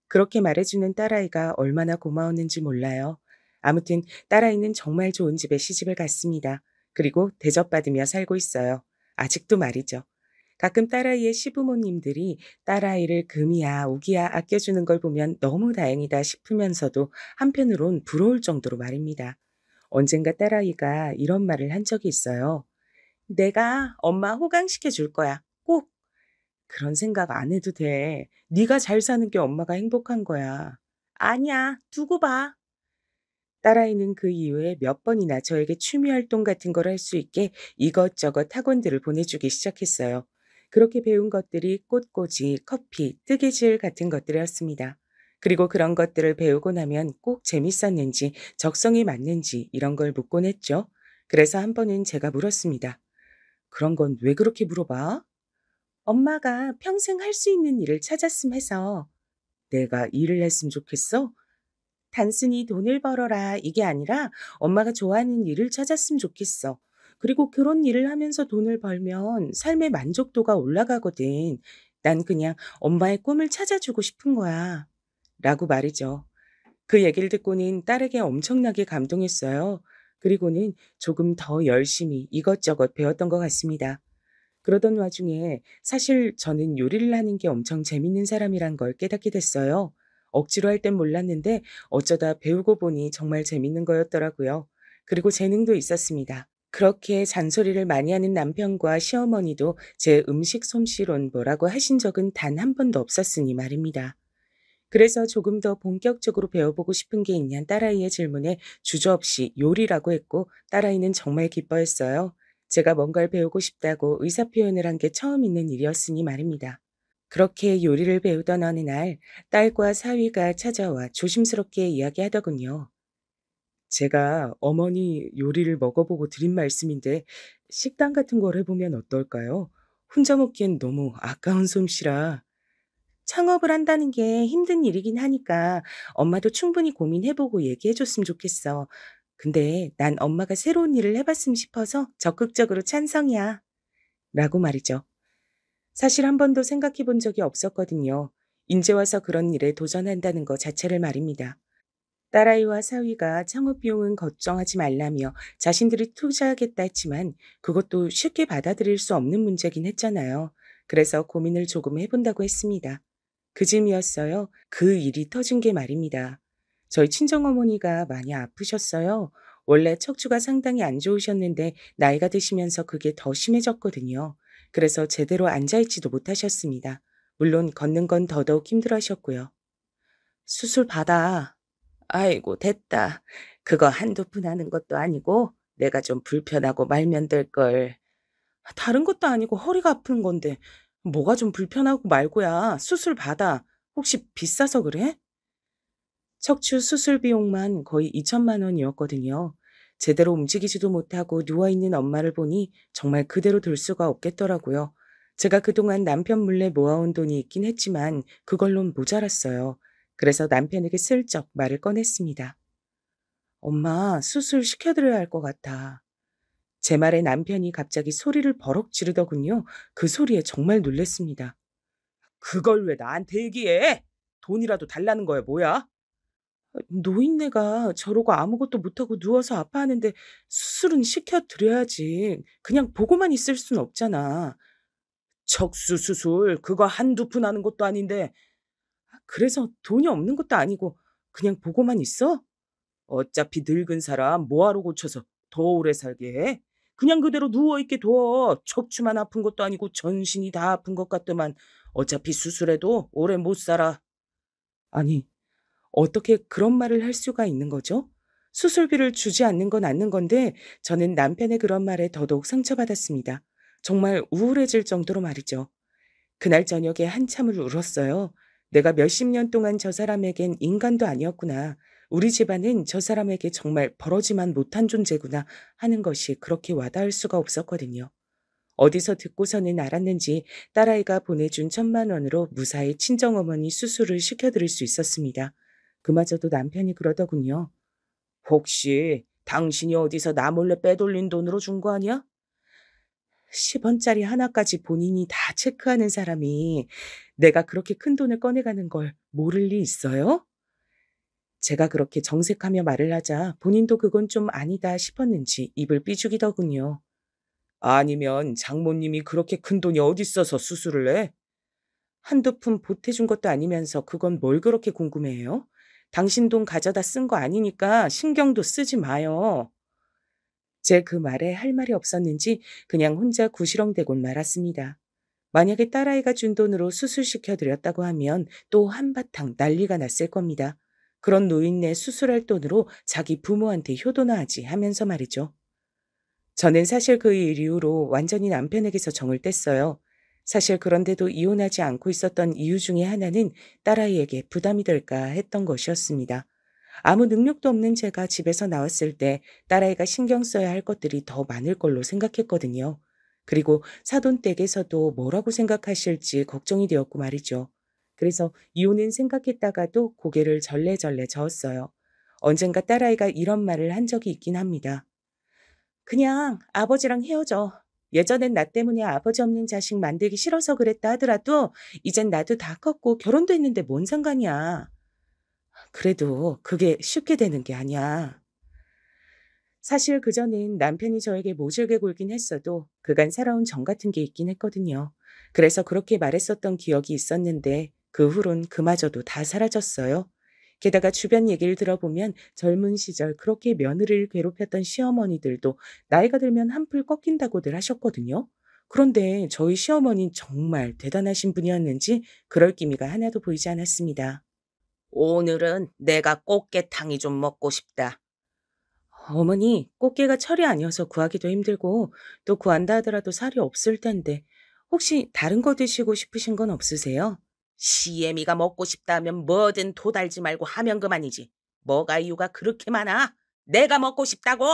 그렇게 말해주는 딸아이가 얼마나 고마웠는지 몰라요. 아무튼 딸아이는 정말 좋은 집에 시집을 갔습니다. 그리고 대접받으며 살고 있어요. 아직도 말이죠. 가끔 딸아이의 시부모님들이 딸아이를 금이야 우기야 아껴주는 걸 보면 너무 다행이다 싶으면서도 한편으론 부러울 정도로 말입니다. 언젠가 딸아이가 이런 말을 한 적이 있어요. 내가 엄마 호강시켜 줄 거야. 꼭. 그런 생각 안 해도 돼. 네가 잘 사는 게 엄마가 행복한 거야. 아니야. 두고 봐. 딸아이는 그 이후에 몇 번이나 저에게 취미 활동 같은 걸 할 수 있게 이것저것 학원들을 보내주기 시작했어요. 그렇게 배운 것들이 꽃꽂이, 커피, 뜨개질 같은 것들이었습니다. 그리고 그런 것들을 배우고 나면 꼭 재밌었는지, 적성에 맞는지 이런 걸 묻곤 했죠. 그래서 한 번은 제가 물었습니다. 그런 건 왜 그렇게 물어봐? 엄마가 평생 할 수 있는 일을 찾았음 해서 내가 일을 했으면 좋겠어? 단순히 돈을 벌어라 이게 아니라 엄마가 좋아하는 일을 찾았으면 좋겠어. 그리고 그런 일을 하면서 돈을 벌면 삶의 만족도가 올라가거든. 난 그냥 엄마의 꿈을 찾아주고 싶은 거야. 라고 말이죠. 그 얘기를 듣고는 딸에게 엄청나게 감동했어요. 그리고는 조금 더 열심히 이것저것 배웠던 것 같습니다. 그러던 와중에 사실 저는 요리를 하는 게 엄청 재밌는 사람이란 걸 깨닫게 됐어요. 억지로 할 땐 몰랐는데 어쩌다 배우고 보니 정말 재밌는 거였더라고요. 그리고 재능도 있었습니다. 그렇게 잔소리를 많이 하는 남편과 시어머니도 제 음식 솜씨론 뭐라고 하신 적은 단 한 번도 없었으니 말입니다. 그래서 조금 더 본격적으로 배워보고 싶은 게 있냐는 딸아이의 질문에 주저없이 요리라고 했고 딸아이는 정말 기뻐했어요. 제가 뭔가를 배우고 싶다고 의사표현을 한 게 처음 있는 일이었으니 말입니다. 그렇게 요리를 배우던 어느 날 딸과 사위가 찾아와 조심스럽게 이야기하더군요. 제가 어머니 요리를 먹어보고 드린 말씀인데 식당 같은 걸 해보면 어떨까요? 혼자 먹기엔 너무 아까운 솜씨라. 창업을 한다는 게 힘든 일이긴 하니까 엄마도 충분히 고민해보고 얘기해줬으면 좋겠어. 근데 난 엄마가 새로운 일을 해봤으면 싶어서 적극적으로 찬성이야. 라고 말이죠. 사실 한 번도 생각해 본 적이 없었거든요. 인제 와서 그런 일에 도전한다는 것 자체를 말입니다. 딸아이와 사위가 창업 비용은 걱정하지 말라며 자신들이 투자하겠다 했지만 그것도 쉽게 받아들일 수 없는 문제긴 했잖아요. 그래서 고민을 조금 해본다고 했습니다. 그 즈음이었어요. 그 일이 터진 게 말입니다. 저희 친정어머니가 많이 아프셨어요. 원래 척추가 상당히 안 좋으셨는데 나이가 드시면서 그게 더 심해졌거든요. 그래서 제대로 앉아있지도 못하셨습니다. 물론 걷는 건 더더욱 힘들어 하셨고요. 수술 받아. 아이고, 됐다. 그거 한두 푼 하는 것도 아니고 내가 좀 불편하고 말면 될 걸. 다른 것도 아니고 허리가 아픈 건데 뭐가 좀 불편하고 말고야. 수술 받아. 혹시 비싸서 그래? 척추 수술 비용만 거의 2천만 원이었거든요. 제대로 움직이지도 못하고 누워있는 엄마를 보니 정말 그대로 둘 수가 없겠더라고요. 제가 그동안 남편 몰래 모아온 돈이 있긴 했지만 그걸론 모자랐어요. 그래서 남편에게 슬쩍 말을 꺼냈습니다. 엄마, 수술 시켜드려야 할 것 같아. 제 말에 남편이 갑자기 소리를 버럭 지르더군요. 그 소리에 정말 놀랬습니다. 그걸 왜 나한테 얘기해? 돈이라도 달라는 거야, 뭐야? 노인네가 저러고 아무것도 못하고 누워서 아파하는데 수술은 시켜드려야지. 그냥 보고만 있을 순 없잖아. 척수 수술, 그거 한두 푼 하는 것도 아닌데. 그래서 돈이 없는 것도 아니고 그냥 보고만 있어? 어차피 늙은 사람 뭐하러 고쳐서 더 오래 살게 해? 그냥 그대로 누워있게 둬. 척추만 아픈 것도 아니고 전신이 다 아픈 것 같더만. 어차피 수술해도 오래 못 살아. 아니, 어떻게 그런 말을 할 수가 있는 거죠? 수술비를 주지 않는 건 않는 건데 저는 남편의 그런 말에 더더욱 상처받았습니다. 정말 우울해질 정도로 말이죠. 그날 저녁에 한참을 울었어요. 내가 몇십 년 동안 저 사람에겐 인간도 아니었구나. 우리 집안은 저 사람에게 정말 버러지만 못한 존재구나 하는 것이 그렇게 와닿을 수가 없었거든요. 어디서 듣고서는 알았는지 딸아이가 보내준 1,000만 원으로 무사히 친정어머니 수술을 시켜드릴 수 있었습니다. 그마저도 남편이 그러더군요. 혹시 당신이 어디서 나 몰래 빼돌린 돈으로 준 거 아니야? 10원짜리 하나까지 본인이 다 체크하는 사람이 내가 그렇게 큰 돈을 꺼내가는 걸 모를 리 있어요? 제가 그렇게 정색하며 말을 하자 본인도 그건 좀 아니다 싶었는지 입을 삐죽이더군요. 아니면 장모님이 그렇게 큰 돈이 어딨어서 수술을 해? 한두 푼 보태준 것도 아니면서 그건 뭘 그렇게 궁금해해요? 당신 돈 가져다 쓴 거 아니니까 신경도 쓰지 마요. 제 그 말에 할 말이 없었는지 그냥 혼자 구시렁대곤 말았습니다. 만약에 딸아이가 준 돈으로 수술시켜 드렸다고 하면 또 한바탕 난리가 났을 겁니다. 그런 노인네 수술할 돈으로 자기 부모한테 효도나 하지 하면서 말이죠. 저는 사실 그 일 이후로 완전히 남편에게서 정을 뗐어요. 사실 그런데도 이혼하지 않고 있었던 이유 중에 하나는 딸아이에게 부담이 될까 했던 것이었습니다. 아무 능력도 없는 제가 집에서 나왔을 때 딸아이가 신경 써야 할 것들이 더 많을 걸로 생각했거든요. 그리고 사돈댁에서도 뭐라고 생각하실지 걱정이 되었고 말이죠. 그래서 이혼은 생각했다가도 고개를 절레절레 저었어요. 언젠가 딸아이가 이런 말을 한 적이 있긴 합니다. 그냥 아버지랑 헤어져. 예전엔 나 때문에 아버지 없는 자식 만들기 싫어서 그랬다 하더라도 이젠 나도 다 컸고 결혼도 했는데 뭔 상관이야. 그래도 그게 쉽게 되는 게 아니야. 사실 그전엔 남편이 저에게 모질게 굴긴 했어도 그간 살아온 정 같은 게 있긴 했거든요. 그래서 그렇게 말했었던 기억이 있었는데 그 후론 그마저도 다 사라졌어요. 게다가 주변 얘기를 들어보면 젊은 시절 그렇게 며느리를 괴롭혔던 시어머니들도 나이가 들면 한풀 꺾인다고들 하셨거든요. 그런데 저희 시어머니는 정말 대단하신 분이었는지 그럴 기미가 하나도 보이지 않았습니다. 오늘은 내가 꽃게탕이 좀 먹고 싶다. 어머니, 꽃게가 철이 아니어서 구하기도 힘들고 또 구한다 하더라도 살이 없을 텐데 혹시 다른 거 드시고 싶으신 건 없으세요? 시애미가 먹고 싶다 하면 뭐든 도달지 말고 하면 그만이지. 뭐가 이유가 그렇게 많아? 내가 먹고 싶다고!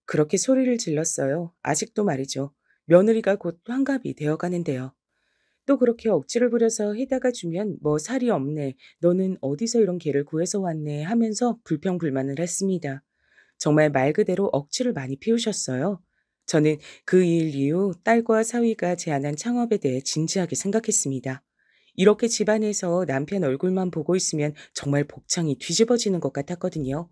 그렇게 소리를 질렀어요. 아직도 말이죠. 며느리가 곧 환갑이 되어 가는데요. 또 그렇게 억지를 부려서 해다가 주면 뭐 살이 없네, 너는 어디서 이런 개를 구해서 왔네 하면서 불평불만을 했습니다. 정말 말 그대로 억지를 많이 피우셨어요. 저는 그 일 이후 딸과 사위가 제안한 창업에 대해 진지하게 생각했습니다. 이렇게 집안에서 남편 얼굴만 보고 있으면 정말 복창이 뒤집어지는 것 같았거든요.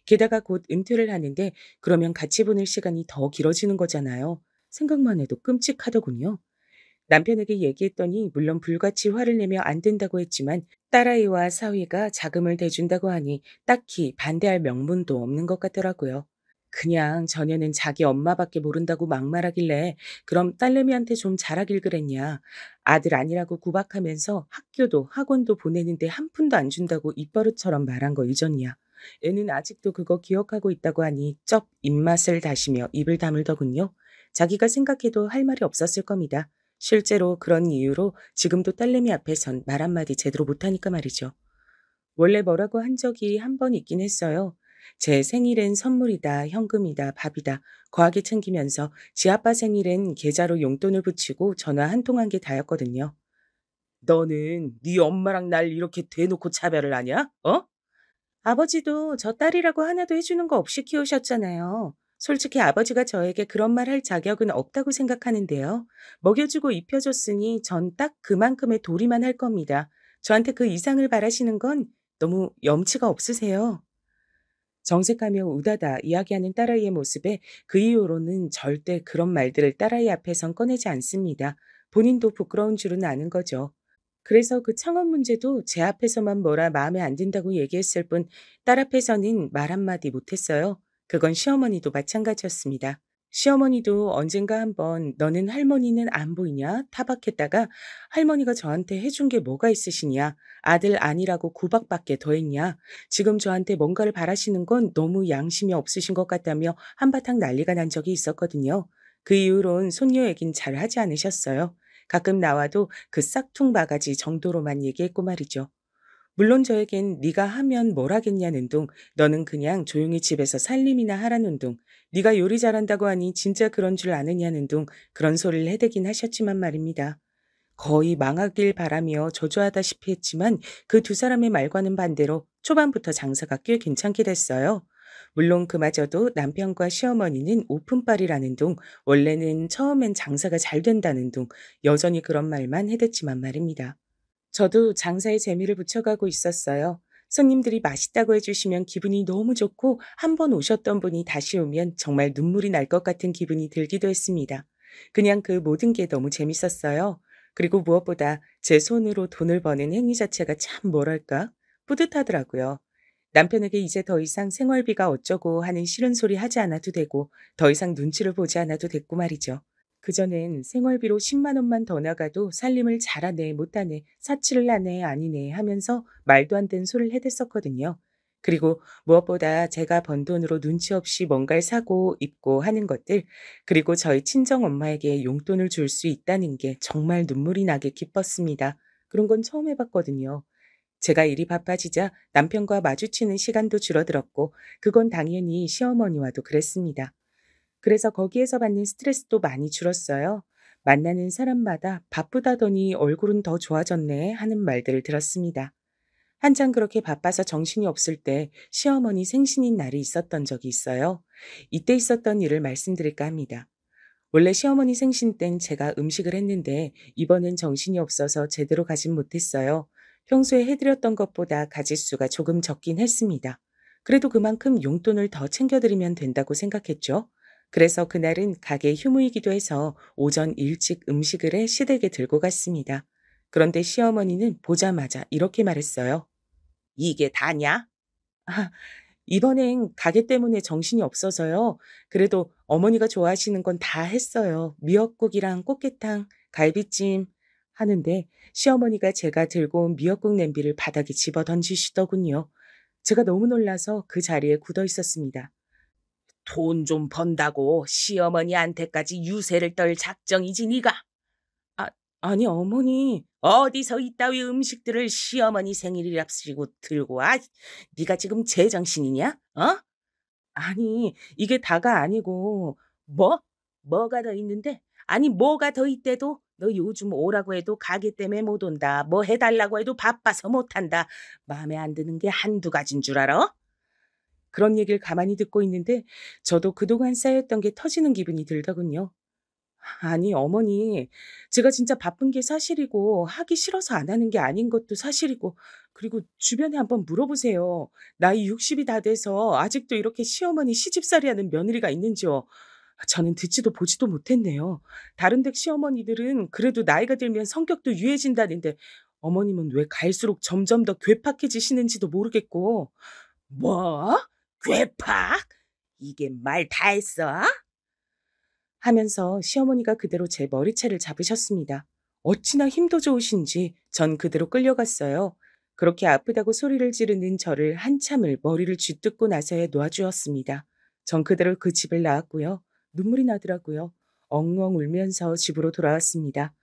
게다가 곧 은퇴를 하는데 그러면 같이 보낼 시간이 더 길어지는 거잖아요. 생각만 해도 끔찍하더군요. 남편에게 얘기했더니 물론 불같이 화를 내며 안 된다고 했지만 딸아이와 사위가 자금을 대준다고 하니 딱히 반대할 명분도 없는 것 같더라고요. 그냥 전에는 자기 엄마밖에 모른다고 막말하길래 그럼 딸내미한테 좀 잘하길 그랬냐. 아들 아니라고 구박하면서 학교도 학원도 보내는데 한 푼도 안 준다고 입버릇처럼 말한 거 잊었냐. 애는 아직도 그거 기억하고 있다고 하니 쩝 입맛을 다시며 입을 다물더군요. 자기가 생각해도 할 말이 없었을 겁니다. 실제로 그런 이유로 지금도 딸내미 앞에선 말 한마디 제대로 못하니까 말이죠. 원래 뭐라고 한 적이 한 번 있긴 했어요. 제 생일엔 선물이다, 현금이다, 밥이다 거하게 챙기면서 지 아빠 생일엔 계좌로 용돈을 붙이고 전화 한 통 한 게 다였거든요. 너는 네 엄마랑 날 이렇게 대놓고 차별을 하냐? 어? 아버지도 저 딸이라고 하나도 해주는 거 없이 키우셨잖아요. 솔직히 아버지가 저에게 그런 말 할 자격은 없다고 생각하는데요. 먹여주고 입혀줬으니 전 딱 그만큼의 도리만 할 겁니다. 저한테 그 이상을 바라시는 건 너무 염치가 없으세요. 정색하며 우다다 이야기하는 딸아이의 모습에 그 이후로는 절대 그런 말들을 딸아이 앞에선 꺼내지 않습니다. 본인도 부끄러운 줄은 아는 거죠. 그래서 그 창업 문제도 제 앞에서만 뭐라 마음에 안 든다고 얘기했을 뿐 딸 앞에서는 말 한마디 못했어요. 그건 시어머니도 마찬가지였습니다. 시어머니도 언젠가 한번 너는 할머니는 안 보이냐 타박했다가 할머니가 저한테 해준 게 뭐가 있으시냐 아들 아니라고 구박받게 더했냐 지금 저한테 뭔가를 바라시는 건 너무 양심이 없으신 것 같다며 한바탕 난리가 난 적이 있었거든요. 그 이후론 손녀 얘긴 잘 하지 않으셨어요. 가끔 나와도 그 싹퉁 바가지 정도로만 얘기했고 말이죠. 물론 저에겐 네가 하면 뭘 하겠냐는 둥, 너는 그냥 조용히 집에서 살림이나 하라는 둥, 네가 요리 잘한다고 하니 진짜 그런 줄 아느냐는 둥 그런 소리를 해대긴 하셨지만 말입니다. 거의 망하길 바라며 저주하다시피 했지만 그 두 사람의 말과는 반대로 초반부터 장사가 꽤 괜찮게 됐어요. 물론 그마저도 남편과 시어머니는 오픈빨이라는 둥, 원래는 처음엔 장사가 잘 된다는 둥, 여전히 그런 말만 해댔지만 말입니다. 저도 장사에 재미를 붙여가고 있었어요. 손님들이 맛있다고 해주시면 기분이 너무 좋고 한 번 오셨던 분이 다시 오면 정말 눈물이 날 것 같은 기분이 들기도 했습니다. 그냥 그 모든 게 너무 재밌었어요. 그리고 무엇보다 제 손으로 돈을 버는 행위 자체가 참 뭐랄까 뿌듯하더라고요. 남편에게 이제 더 이상 생활비가 어쩌고 하는 싫은 소리 하지 않아도 되고 더 이상 눈치를 보지 않아도 됐고 말이죠. 그전엔 생활비로 10만 원만 더 나가도 살림을 잘하네 못하네 사치를 하네 아니네 하면서 말도 안 되는 소리를 해댔었거든요. 그리고 무엇보다 제가 번 돈으로 눈치 없이 뭔가를 사고 입고 하는 것들 그리고 저희 친정 엄마에게 용돈을 줄 수 있다는 게 정말 눈물이 나게 기뻤습니다. 그런 건 처음 해봤거든요. 제가 일이 바빠지자 남편과 마주치는 시간도 줄어들었고 그건 당연히 시어머니와도 그랬습니다. 그래서 거기에서 받는 스트레스도 많이 줄었어요. 만나는 사람마다 바쁘다더니 얼굴은 더 좋아졌네 하는 말들을 들었습니다. 한창 그렇게 바빠서 정신이 없을 때 시어머니 생신인 날이 있었던 적이 있어요. 이때 있었던 일을 말씀드릴까 합니다. 원래 시어머니 생신 땐 제가 음식을 했는데 이번엔 정신이 없어서 제대로 가진 못했어요. 평소에 해드렸던 것보다 가짓수가 조금 적긴 했습니다. 그래도 그만큼 용돈을 더 챙겨드리면 된다고 생각했죠. 그래서 그날은 가게 휴무이기도 해서 오전 일찍 음식을 해 시댁에 들고 갔습니다. 그런데 시어머니는 보자마자 이렇게 말했어요. 이게 다냐? 아, 이번엔 가게 때문에 정신이 없어서요. 그래도 어머니가 좋아하시는 건 다 했어요. 미역국이랑 꽃게탕, 갈비찜 하는데 시어머니가 제가 들고 온 미역국 냄비를 바닥에 집어 던지시더군요. 제가 너무 놀라서 그 자리에 굳어 있었습니다. 돈 좀 번다고 시어머니한테까지 유세를 떨 작정이지 네가? 아, 아니 어머니 어디서 이따위 음식들을 시어머니 생일이랍시고 들고 와? 네가 지금 제정신이냐? 어? 아니 이게 다가 아니고 뭐? 뭐가 더 있는데? 아니 뭐가 더 있대도 너 요즘 오라고 해도 가게 때문에 못 온다. 뭐 해달라고 해도 바빠서 못한다. 마음에 안 드는 게 한두 가지인 줄 알아? 그런 얘기를 가만히 듣고 있는데 저도 그동안 쌓였던 게 터지는 기분이 들더군요. 아니 어머니, 제가 진짜 바쁜 게 사실이고 하기 싫어서 안 하는 게 아닌 것도 사실이고, 그리고 주변에 한번 물어보세요. 나이 60이 다 돼서 아직도 이렇게 시어머니 시집살이하는 며느리가 있는지요. 저는 듣지도 보지도 못했네요. 다른 댁 시어머니들은 그래도 나이가 들면 성격도 유해진다는데 어머님은 왜 갈수록 점점 더 괴팍해지시는지도 모르겠고. 뭐? 괴팍? 이게 말 다 했어? 하면서 시어머니가 그대로 제 머리채를 잡으셨습니다. 어찌나 힘도 좋으신지 전 그대로 끌려갔어요. 그렇게 아프다고 소리를 지르는 저를 한참을 머리를 쥐뜯고 나서야 놓아주었습니다. 전 그대로 그 집을 나왔고요. 눈물이 나더라고요. 엉엉 울면서 집으로 돌아왔습니다.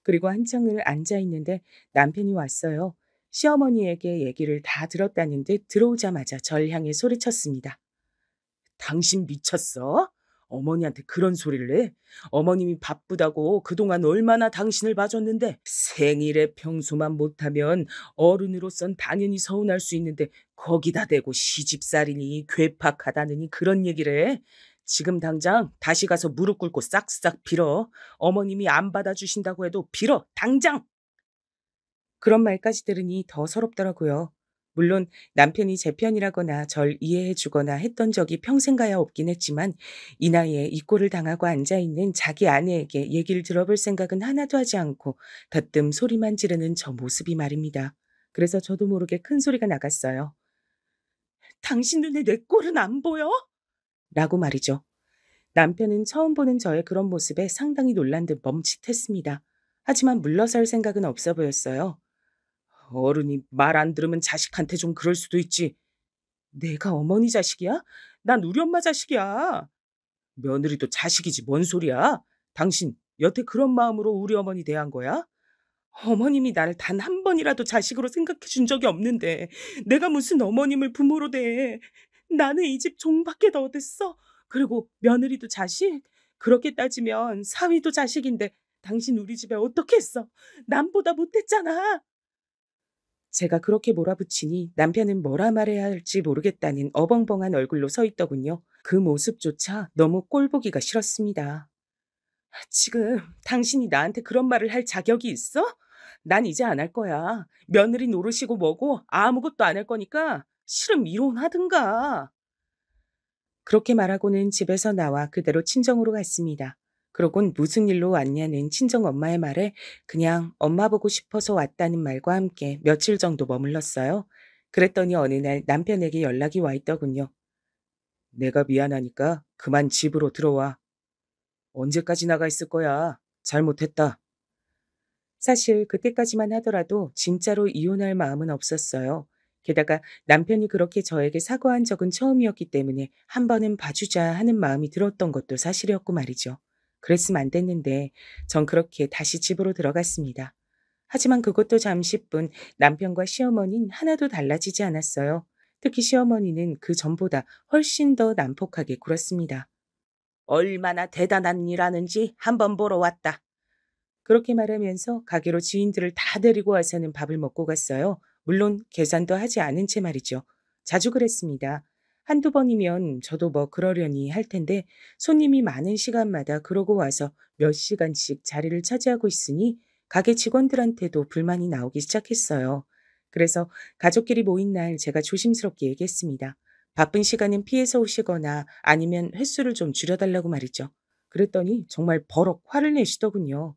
그리고 한참을 앉아 있는데 남편이 왔어요. 시어머니에게 얘기를 다 들었다는 듯 들어오자마자 절 향해 소리쳤습니다. 당신 미쳤어? 어머니한테 그런 소리를 해? 어머님이 바쁘다고 그동안 얼마나 당신을 봐줬는데 생일에 평소만 못하면 어른으로선 당연히 서운할 수 있는데 거기다 대고 시집살이니 괴팍하다느니 그런 얘기를 해? 지금 당장 다시 가서 무릎 꿇고 싹싹 빌어. 어머님이 안 받아주신다고 해도 빌어, 당장! 그런 말까지 들으니 더 서럽더라고요. 물론 남편이 제 편이라거나 절 이해해 주거나 했던 적이 평생가야 없긴 했지만 이 나이에 이 꼴을 당하고 앉아있는 자기 아내에게 얘기를 들어볼 생각은 하나도 하지 않고 대뜸 소리만 지르는 저 모습이 말입니다. 그래서 저도 모르게 큰 소리가 나갔어요. 당신 눈에 내 꼴은 안 보여? 라고 말이죠. 남편은 처음 보는 저의 그런 모습에 상당히 놀란 듯 멈칫했습니다. 하지만 물러설 생각은 없어 보였어요. 어른이 말 안 들으면 자식한테 좀 그럴 수도 있지. 내가 어머니 자식이야? 난 우리 엄마 자식이야. 며느리도 자식이지 뭔 소리야? 당신 여태 그런 마음으로 우리 어머니 대한 거야? 어머님이 나를 단 한 번이라도 자식으로 생각해 준 적이 없는데 내가 무슨 어머님을 부모로 대해. 나는 이 집 종밖에 더 됐어. 그리고 며느리도 자식? 그렇게 따지면 사위도 자식인데 당신 우리 집에 어떻게 했어? 남보다 못했잖아. 제가 그렇게 몰아붙이니 남편은 뭐라 말해야 할지 모르겠다는 어벙벙한 얼굴로 서 있더군요. 그 모습조차 너무 꼴보기가 싫었습니다. 지금 당신이 나한테 그런 말을 할 자격이 있어? 난 이제 안 할 거야. 며느리 노릇이고 뭐고 아무것도 안 할 거니까 싫으면 이혼하든가. 그렇게 말하고는 집에서 나와 그대로 친정으로 갔습니다. 그러곤 무슨 일로 왔냐는 친정엄마의 말에 그냥 엄마 보고 싶어서 왔다는 말과 함께 며칠 정도 머물렀어요. 그랬더니 어느 날 남편에게 연락이 와 있더군요. 내가 미안하니까 그만 집으로 들어와. 언제까지 나가 있을 거야. 잘못했다. 사실 그때까지만 하더라도 진짜로 이혼할 마음은 없었어요. 게다가 남편이 그렇게 저에게 사과한 적은 처음이었기 때문에 한 번은 봐주자 하는 마음이 들었던 것도 사실이었고 말이죠. 그랬으면 안 됐는데 전 그렇게 다시 집으로 들어갔습니다. 하지만 그것도 잠시뿐 남편과 시어머니는 하나도 달라지지 않았어요. 특히 시어머니는 그 전보다 훨씬 더 난폭하게 굴었습니다. 얼마나 대단한 일 하는지 한번 보러 왔다. 그렇게 말하면서 가게로 지인들을 다 데리고 와서는 밥을 먹고 갔어요. 물론 계산도 하지 않은 채 말이죠. 자주 그랬습니다. 한두 번이면 저도 뭐 그러려니 할 텐데 손님이 많은 시간마다 그러고 와서 몇 시간씩 자리를 차지하고 있으니 가게 직원들한테도 불만이 나오기 시작했어요. 그래서 가족끼리 모인 날 제가 조심스럽게 얘기했습니다. 바쁜 시간은 피해서 오시거나 아니면 횟수를 좀 줄여달라고 말이죠. 그랬더니 정말 버럭 화를 내시더군요.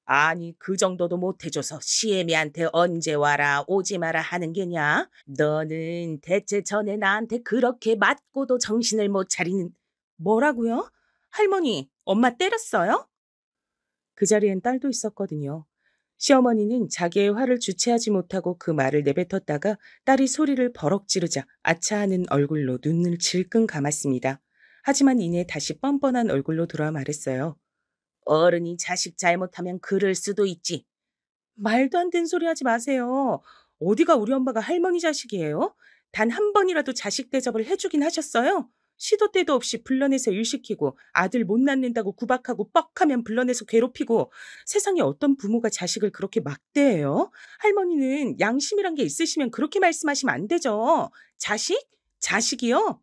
아니 그 정도도 못해줘서 시애미한테 언제 와라 오지 마라 하는 게냐? 너는 대체 전에 나한테 그렇게 맞고도 정신을 못 차리는. 뭐라고요? 할머니, 엄마 때렸어요? 그 자리엔 딸도 있었거든요. 시어머니는 자기의 화를 주체하지 못하고 그 말을 내뱉었다가 딸이 소리를 버럭 지르자 아차하는 얼굴로 눈을 질끈 감았습니다. 하지만 이내 다시 뻔뻔한 얼굴로 돌아 말했어요. 어른이 자식 잘못하면 그럴 수도 있지. 말도 안 되는 소리 하지 마세요. 어디가 우리 엄마가 할머니 자식이에요? 단 한 번이라도 자식 대접을 해주긴 하셨어요? 시도 때도 없이 불러내서 일시키고 아들 못 낳는다고 구박하고 뻑하면 불러내서 괴롭히고 세상에 어떤 부모가 자식을 그렇게 막대해요? 할머니는 양심이란 게 있으시면 그렇게 말씀하시면 안 되죠. 자식? 자식이요?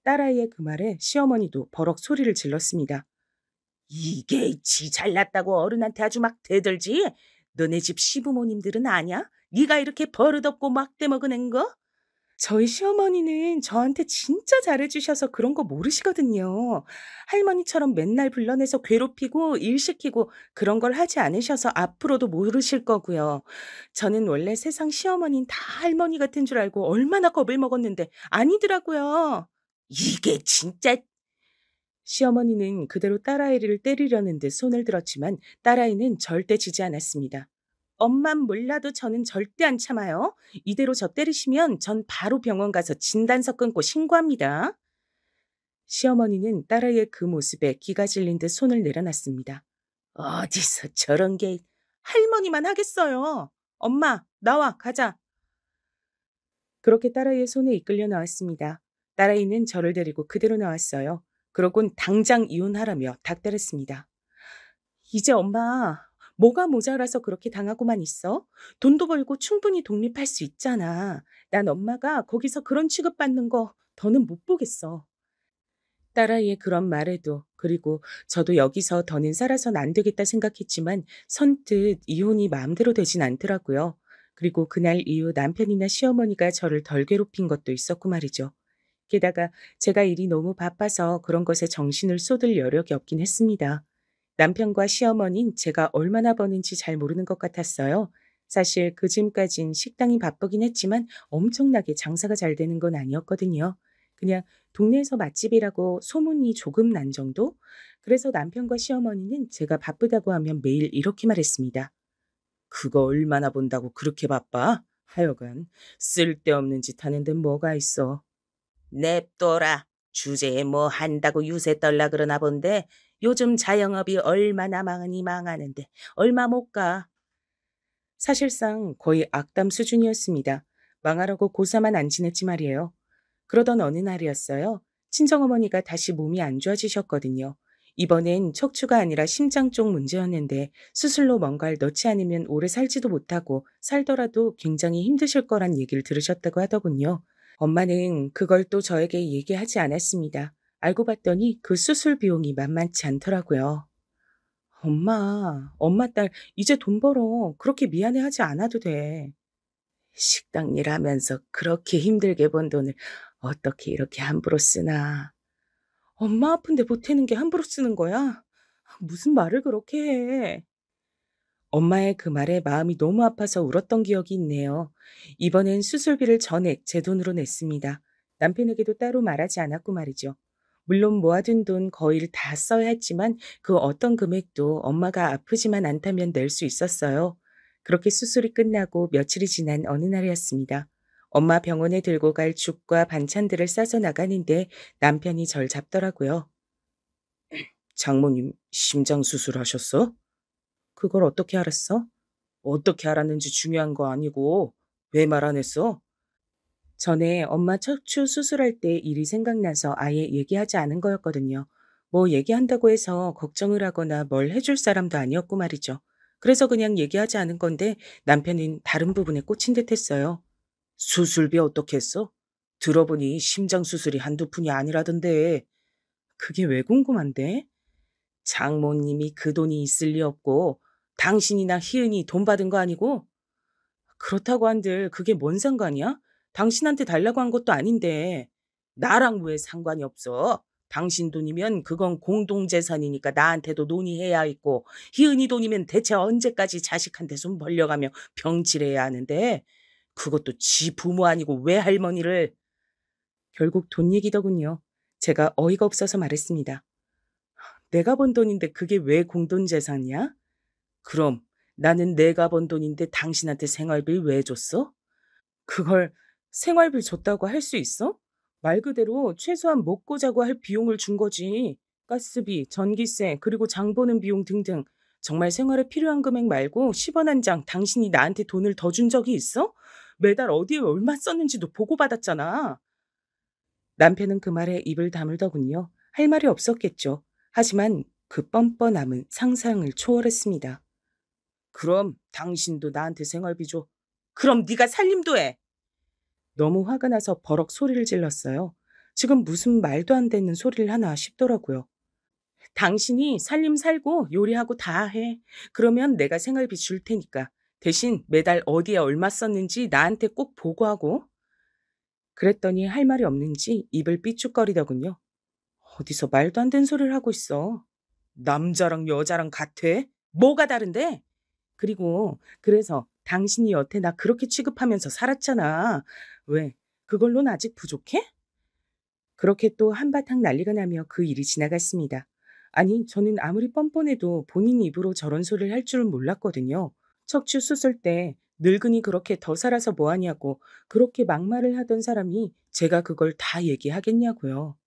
딸아이의 그 말에 시어머니도 버럭 소리를 질렀습니다. 이게 지 잘났다고 어른한테 아주 막 대들지? 너네 집 시부모님들은 아냐? 네가 이렇게 버릇없고 막대 먹은 거? 저희 시어머니는 저한테 진짜 잘해주셔서 그런 거 모르시거든요. 할머니처럼 맨날 불러내서 괴롭히고 일 시키고 그런 걸 하지 않으셔서 앞으로도 모르실 거고요. 저는 원래 세상 시어머니는 다 할머니 같은 줄 알고 얼마나 겁을 먹었는데 아니더라고요. 이게 진짜. 시어머니는 그대로 딸아이를 때리려는 듯 손을 들었지만 딸아이는 절대 지지 않았습니다. 엄만 몰라도 저는 절대 안 참아요. 이대로 저 때리시면 전 바로 병원 가서 진단서 끊고 신고합니다. 시어머니는 딸아이의 그 모습에 기가 질린 듯 손을 내려놨습니다. 어디서 저런 게 할머니만 하겠어요. 엄마, 나와, 가자. 그렇게 딸아이의 손에 이끌려 나왔습니다. 딸아이는 저를 데리고 그대로 나왔어요. 그러곤 당장 이혼하라며 닥달했습니다. 이제 엄마, 뭐가 모자라서 그렇게 당하고만 있어? 돈도 벌고 충분히 독립할 수 있잖아. 난 엄마가 거기서 그런 취급받는 거 더는 못 보겠어. 딸아이의 그런 말에도 그리고 저도 여기서 더는 살아선 안 되겠다 생각했지만 선뜻 이혼이 마음대로 되진 않더라고요. 그리고 그날 이후 남편이나 시어머니가 저를 덜 괴롭힌 것도 있었고 말이죠. 게다가 제가 일이 너무 바빠서 그런 것에 정신을 쏟을 여력이 없긴 했습니다. 남편과 시어머니는 제가 얼마나 버는지 잘 모르는 것 같았어요. 사실 그쯤까진 식당이 바쁘긴 했지만 엄청나게 장사가 잘 되는 건 아니었거든요. 그냥 동네에서 맛집이라고 소문이 조금 난 정도? 그래서 남편과 시어머니는 제가 바쁘다고 하면 매일 이렇게 말했습니다. 그거 얼마나 본다고 그렇게 바빠? 하여간 쓸데없는 짓 하는 데 뭐가 있어. 냅둬라. 주제에 뭐 한다고 유세 떨라 그러나 본데 요즘 자영업이 얼마나 망하니 망하는데 얼마 못 가. 사실상 거의 악담 수준이었습니다. 망하라고 고사만 안 지냈지 말이에요. 그러던 어느 날이었어요. 친정어머니가 다시 몸이 안 좋아지셨거든요. 이번엔 척추가 아니라 심장 쪽 문제였는데 수술로 뭔가를 넣지 않으면 오래 살지도 못하고 살더라도 굉장히 힘드실 거란 얘기를 들으셨다고 하더군요. 엄마는 그걸 또 저에게 얘기하지 않았습니다. 알고 봤더니 그 수술 비용이 만만치 않더라고요. 엄마 딸 이제 돈 벌어. 그렇게 미안해하지 않아도 돼. 식당 일 하면서 그렇게 힘들게 번 돈을 어떻게 이렇게 함부로 쓰나. 엄마 아픈데 보태는 게 함부로 쓰는 거야? 무슨 말을 그렇게 해. 엄마의 그 말에 마음이 너무 아파서 울었던 기억이 있네요. 이번엔 수술비를 전액 제 돈으로 냈습니다. 남편에게도 따로 말하지 않았고 말이죠. 물론 모아둔 돈 거의 다 써야 했지만 그 어떤 금액도 엄마가 아프지만 않다면 낼 수 있었어요. 그렇게 수술이 끝나고 며칠이 지난 어느 날이었습니다. 엄마 병원에 들고 갈 죽과 반찬들을 싸서 나가는데 남편이 절 잡더라고요. 장모님 심장 수술하셨어? 그걸 어떻게 알았어? 어떻게 알았는지 중요한 거 아니고 왜 말 안 했어? 전에 엄마 척추 수술할 때 일이 생각나서 아예 얘기하지 않은 거였거든요. 뭐 얘기한다고 해서 걱정을 하거나 뭘 해줄 사람도 아니었고 말이죠. 그래서 그냥 얘기하지 않은 건데 남편은 다른 부분에 꽂힌 듯 했어요. 수술비 어떻게 했어? 들어보니 심장 수술이 한두 푼이 아니라던데. 그게 왜 궁금한데? 장모님이 그 돈이 있을 리 없고 당신이나 희은이 돈 받은 거 아니고? 그렇다고 한들 그게 뭔 상관이야? 당신한테 달라고 한 것도 아닌데. 나랑 왜 상관이 없어? 당신 돈이면 그건 공동재산이니까 나한테도 논의해야 있고 희은이 돈이면 대체 언제까지 자식한테 손 벌려가며 병치래야 하는데 그것도 지 부모 아니고 왜 할머니를. 결국 돈 얘기더군요. 제가 어이가 없어서 말했습니다. 내가 번 돈인데 그게 왜 공동재산이야? 그럼 나는 내가 번 돈인데 당신한테 생활비 왜 줬어? 그걸 생활비 줬다고 할 수 있어? 말 그대로 최소한 먹고 자고 할 비용을 준 거지. 가스비, 전기세, 그리고 장 보는 비용 등등. 정말 생활에 필요한 금액 말고 10원 한 장 당신이 나한테 돈을 더 준 적이 있어? 매달 어디에 얼마 썼는지도 보고받았잖아. 남편은 그 말에 입을 다물더군요. 할 말이 없었겠죠. 하지만 그 뻔뻔함은 상상을 초월했습니다. 그럼 당신도 나한테 생활비 줘. 그럼 네가 살림도 해. 너무 화가 나서 버럭 소리를 질렀어요. 지금 무슨 말도 안 되는 소리를 하나 싶더라고요. 당신이 살림 살고 요리하고 다 해. 그러면 내가 생활비 줄 테니까. 대신 매달 어디에 얼마 썼는지 나한테 꼭 보고하고. 그랬더니 할 말이 없는지 입을 삐죽거리더군요. 어디서 말도 안 되는 소리를 하고 있어. 남자랑 여자랑 같아? 뭐가 다른데? 그리고 그래서 당신이 여태 나 그렇게 취급하면서 살았잖아. 왜? 그걸로는 아직 부족해? 그렇게 또 한바탕 난리가 나며 그 일이 지나갔습니다. 아니, 저는 아무리 뻔뻔해도 본인 입으로 저런 소리를 할 줄은 몰랐거든요. 척추 수술 때 늙은이 그렇게 더 살아서 뭐하냐고 그렇게 막말을 하던 사람이 제가 그걸 다 얘기하겠냐고요.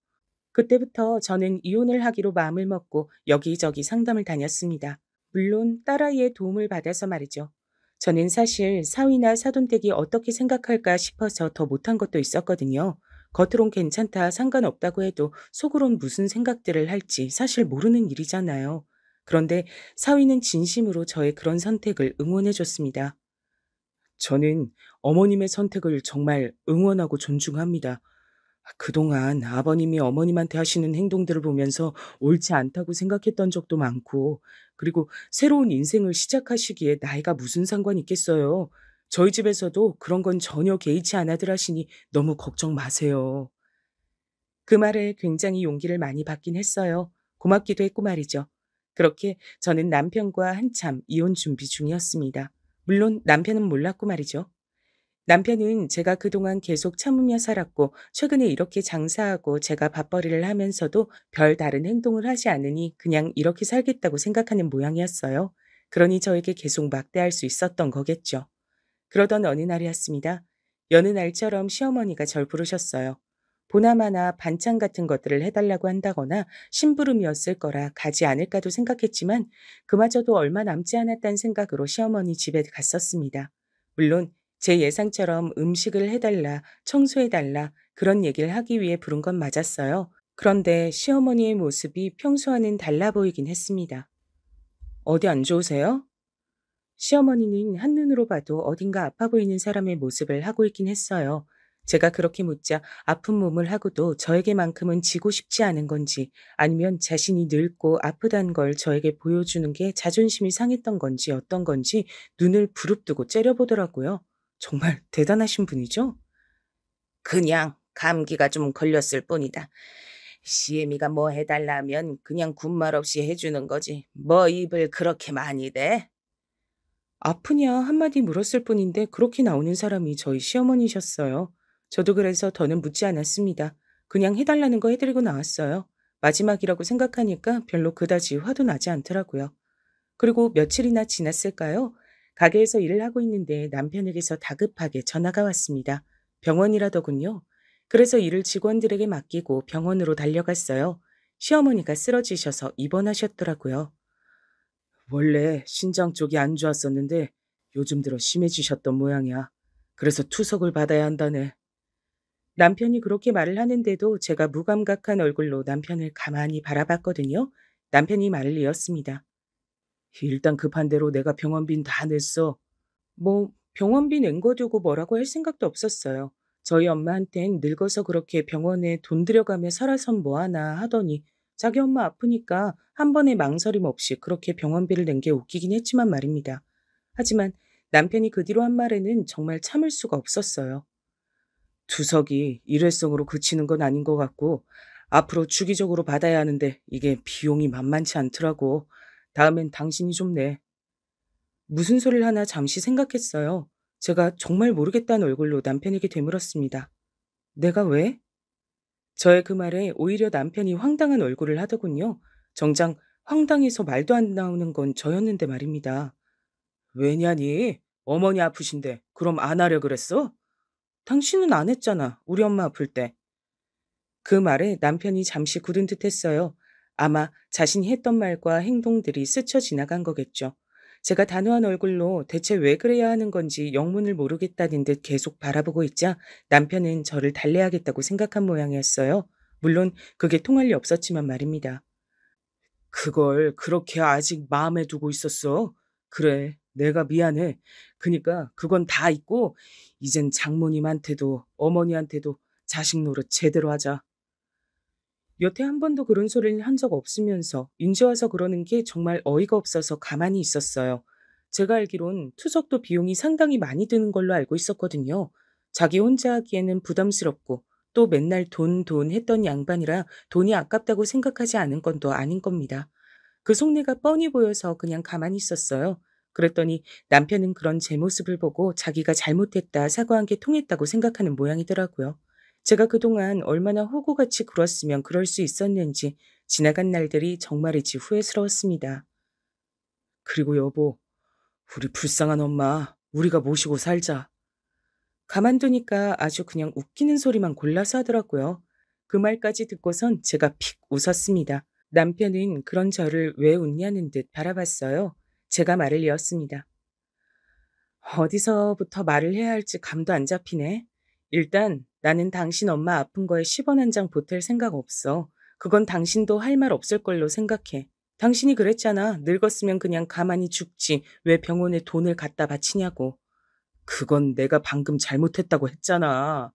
그때부터 저는 이혼을 하기로 마음을 먹고 여기저기 상담을 다녔습니다. 물론 딸아이의 도움을 받아서 말이죠. 저는 사실 사위나 사돈댁이 어떻게 생각할까 싶어서 더 못한 것도 있었거든요. 겉으론 괜찮다, 상관없다고 해도 속으론 무슨 생각들을 할지 사실 모르는 일이잖아요. 그런데 사위는 진심으로 저의 그런 선택을 응원해줬습니다. 저는 어머님의 선택을 정말 응원하고 존중합니다. 그동안 아버님이 어머님한테 하시는 행동들을 보면서 옳지 않다고 생각했던 적도 많고, 그리고 새로운 인생을 시작하시기에 나이가 무슨 상관 있겠어요. 저희 집에서도 그런 건 전혀 개의치 않아들 하시니 너무 걱정 마세요. 그 말에 굉장히 용기를 많이 받긴 했어요. 고맙기도 했고 말이죠. 그렇게 저는 남편과 한참 이혼 준비 중이었습니다. 물론 남편은 몰랐고 말이죠. 남편은 제가 그동안 계속 참으며 살았고 최근에 이렇게 장사하고 제가 밥벌이를 하면서도 별 다른 행동을 하지 않으니 그냥 이렇게 살겠다고 생각하는 모양이었어요. 그러니 저에게 계속 막대할 수 있었던 거겠죠. 그러던 어느 날이었습니다. 여느 날처럼 시어머니가 절 부르셨어요. 보나마나 반찬 같은 것들을 해달라고 한다거나 심부름이었을 거라 가지 않을까도 생각했지만 그마저도 얼마 남지 않았다는 생각으로 시어머니 집에 갔었습니다. 물론 제 예상처럼 음식을 해달라, 청소해달라 그런 얘기를 하기 위해 부른 건 맞았어요. 그런데 시어머니의 모습이 평소와는 달라 보이긴 했습니다. 어디 안 좋으세요? 시어머니는 한눈으로 봐도 어딘가 아파 보이는 사람의 모습을 하고 있긴 했어요. 제가 그렇게 묻자 아픈 몸을 하고도 저에게만큼은 지고 싶지 않은 건지 아니면 자신이 늙고 아프다는 걸 저에게 보여주는 게 자존심이 상했던 건지 어떤 건지 눈을 부릅뜨고 째려보더라고요. 정말 대단하신 분이죠? 그냥 감기가 좀 걸렸을 뿐이다. 시애미가 뭐 해달라 하면 그냥 군말 없이 해주는 거지. 뭐 입을 그렇게 많이 대? 아프냐 한마디 물었을 뿐인데 그렇게 나오는 사람이 저희 시어머니셨어요. 저도 그래서 더는 묻지 않았습니다. 그냥 해달라는 거 해드리고 나왔어요. 마지막이라고 생각하니까 별로 그다지 화도 나지 않더라고요. 그리고 며칠이나 지났을까요? 가게에서 일을 하고 있는데 남편에게서 다급하게 전화가 왔습니다. 병원이라더군요. 그래서 일을 직원들에게 맡기고 병원으로 달려갔어요. 시어머니가 쓰러지셔서 입원하셨더라고요. 원래 신장 쪽이 안 좋았었는데 요즘 들어 심해지셨던 모양이야. 그래서 투석을 받아야 한다네. 남편이 그렇게 말을 하는데도 제가 무감각한 얼굴로 남편을 가만히 바라봤거든요. 남편이 말을 이었습니다. 일단 급한 대로 내가 병원비는 다 냈어. 뭐 병원비 낸 거 두고 뭐라고 할 생각도 없었어요. 저희 엄마한텐 늙어서 그렇게 병원에 돈 들여가며 살아선 뭐하나 하더니 자기 엄마 아프니까 한 번에 망설임 없이 그렇게 병원비를 낸 게 웃기긴 했지만 말입니다. 하지만 남편이 그 뒤로 한 말에는 정말 참을 수가 없었어요. 투석이 일회성으로 그치는 건 아닌 것 같고 앞으로 주기적으로 받아야 하는데 이게 비용이 만만치 않더라고. 다음엔 당신이 좀 내. 무슨 소리를 하나 잠시 생각했어요. 제가 정말 모르겠다는 얼굴로 남편에게 되물었습니다. 내가 왜? 저의 그 말에 오히려 남편이 황당한 얼굴을 하더군요. 정작 황당해서 말도 안 나오는 건 저였는데 말입니다. 왜냐니? 어머니 아프신데 그럼 안 하려 그랬어? 당신은 안 했잖아. 우리 엄마 아플 때. 그 말에 남편이 잠시 굳은 듯 했어요. 아마 자신이 했던 말과 행동들이 스쳐 지나간 거겠죠. 제가 단호한 얼굴로 대체 왜 그래야 하는 건지 영문을 모르겠다는 듯 계속 바라보고 있자 남편은 저를 달래야겠다고 생각한 모양이었어요. 물론 그게 통할 리 없었지만 말입니다. 그걸 그렇게 아직 마음에 두고 있었어? 그래, 내가 미안해. 그니까 그건 다 있고 이젠 장모님한테도 어머니한테도 자식 노릇 제대로 하자. 여태 한 번도 그런 소리를 한 적 없으면서 인제 와서 그러는 게 정말 어이가 없어서 가만히 있었어요. 제가 알기론 투석도 비용이 상당히 많이 드는 걸로 알고 있었거든요. 자기 혼자 하기에는 부담스럽고 또 맨날 돈, 돈 했던 양반이라 돈이 아깝다고 생각하지 않은 건 또 아닌 겁니다. 그 속내가 뻔히 보여서 그냥 가만히 있었어요. 그랬더니 남편은 그런 제 모습을 보고 자기가 잘못했다 사과한 게 통했다고 생각하는 모양이더라고요. 제가 그동안 얼마나 호구같이 굴었으면 그럴 수 있었는지 지나간 날들이 정말이지 후회스러웠습니다. 그리고 여보, 우리 불쌍한 엄마, 우리가 모시고 살자. 가만두니까 아주 그냥 웃기는 소리만 골라서 하더라고요. 그 말까지 듣고선 제가 픽 웃었습니다. 남편은 그런 저를 왜 웃냐는 듯 바라봤어요. 제가 말을 이었습니다. 어디서부터 말을 해야 할지 감도 안 잡히네. 일단 나는 당신 엄마 아픈 거에 10원 한 장 보탤 생각 없어. 그건 당신도 할 말 없을 걸로 생각해. 당신이 그랬잖아. 늙었으면 그냥 가만히 죽지. 왜 병원에 돈을 갖다 바치냐고. 그건 내가 방금 잘못했다고 했잖아.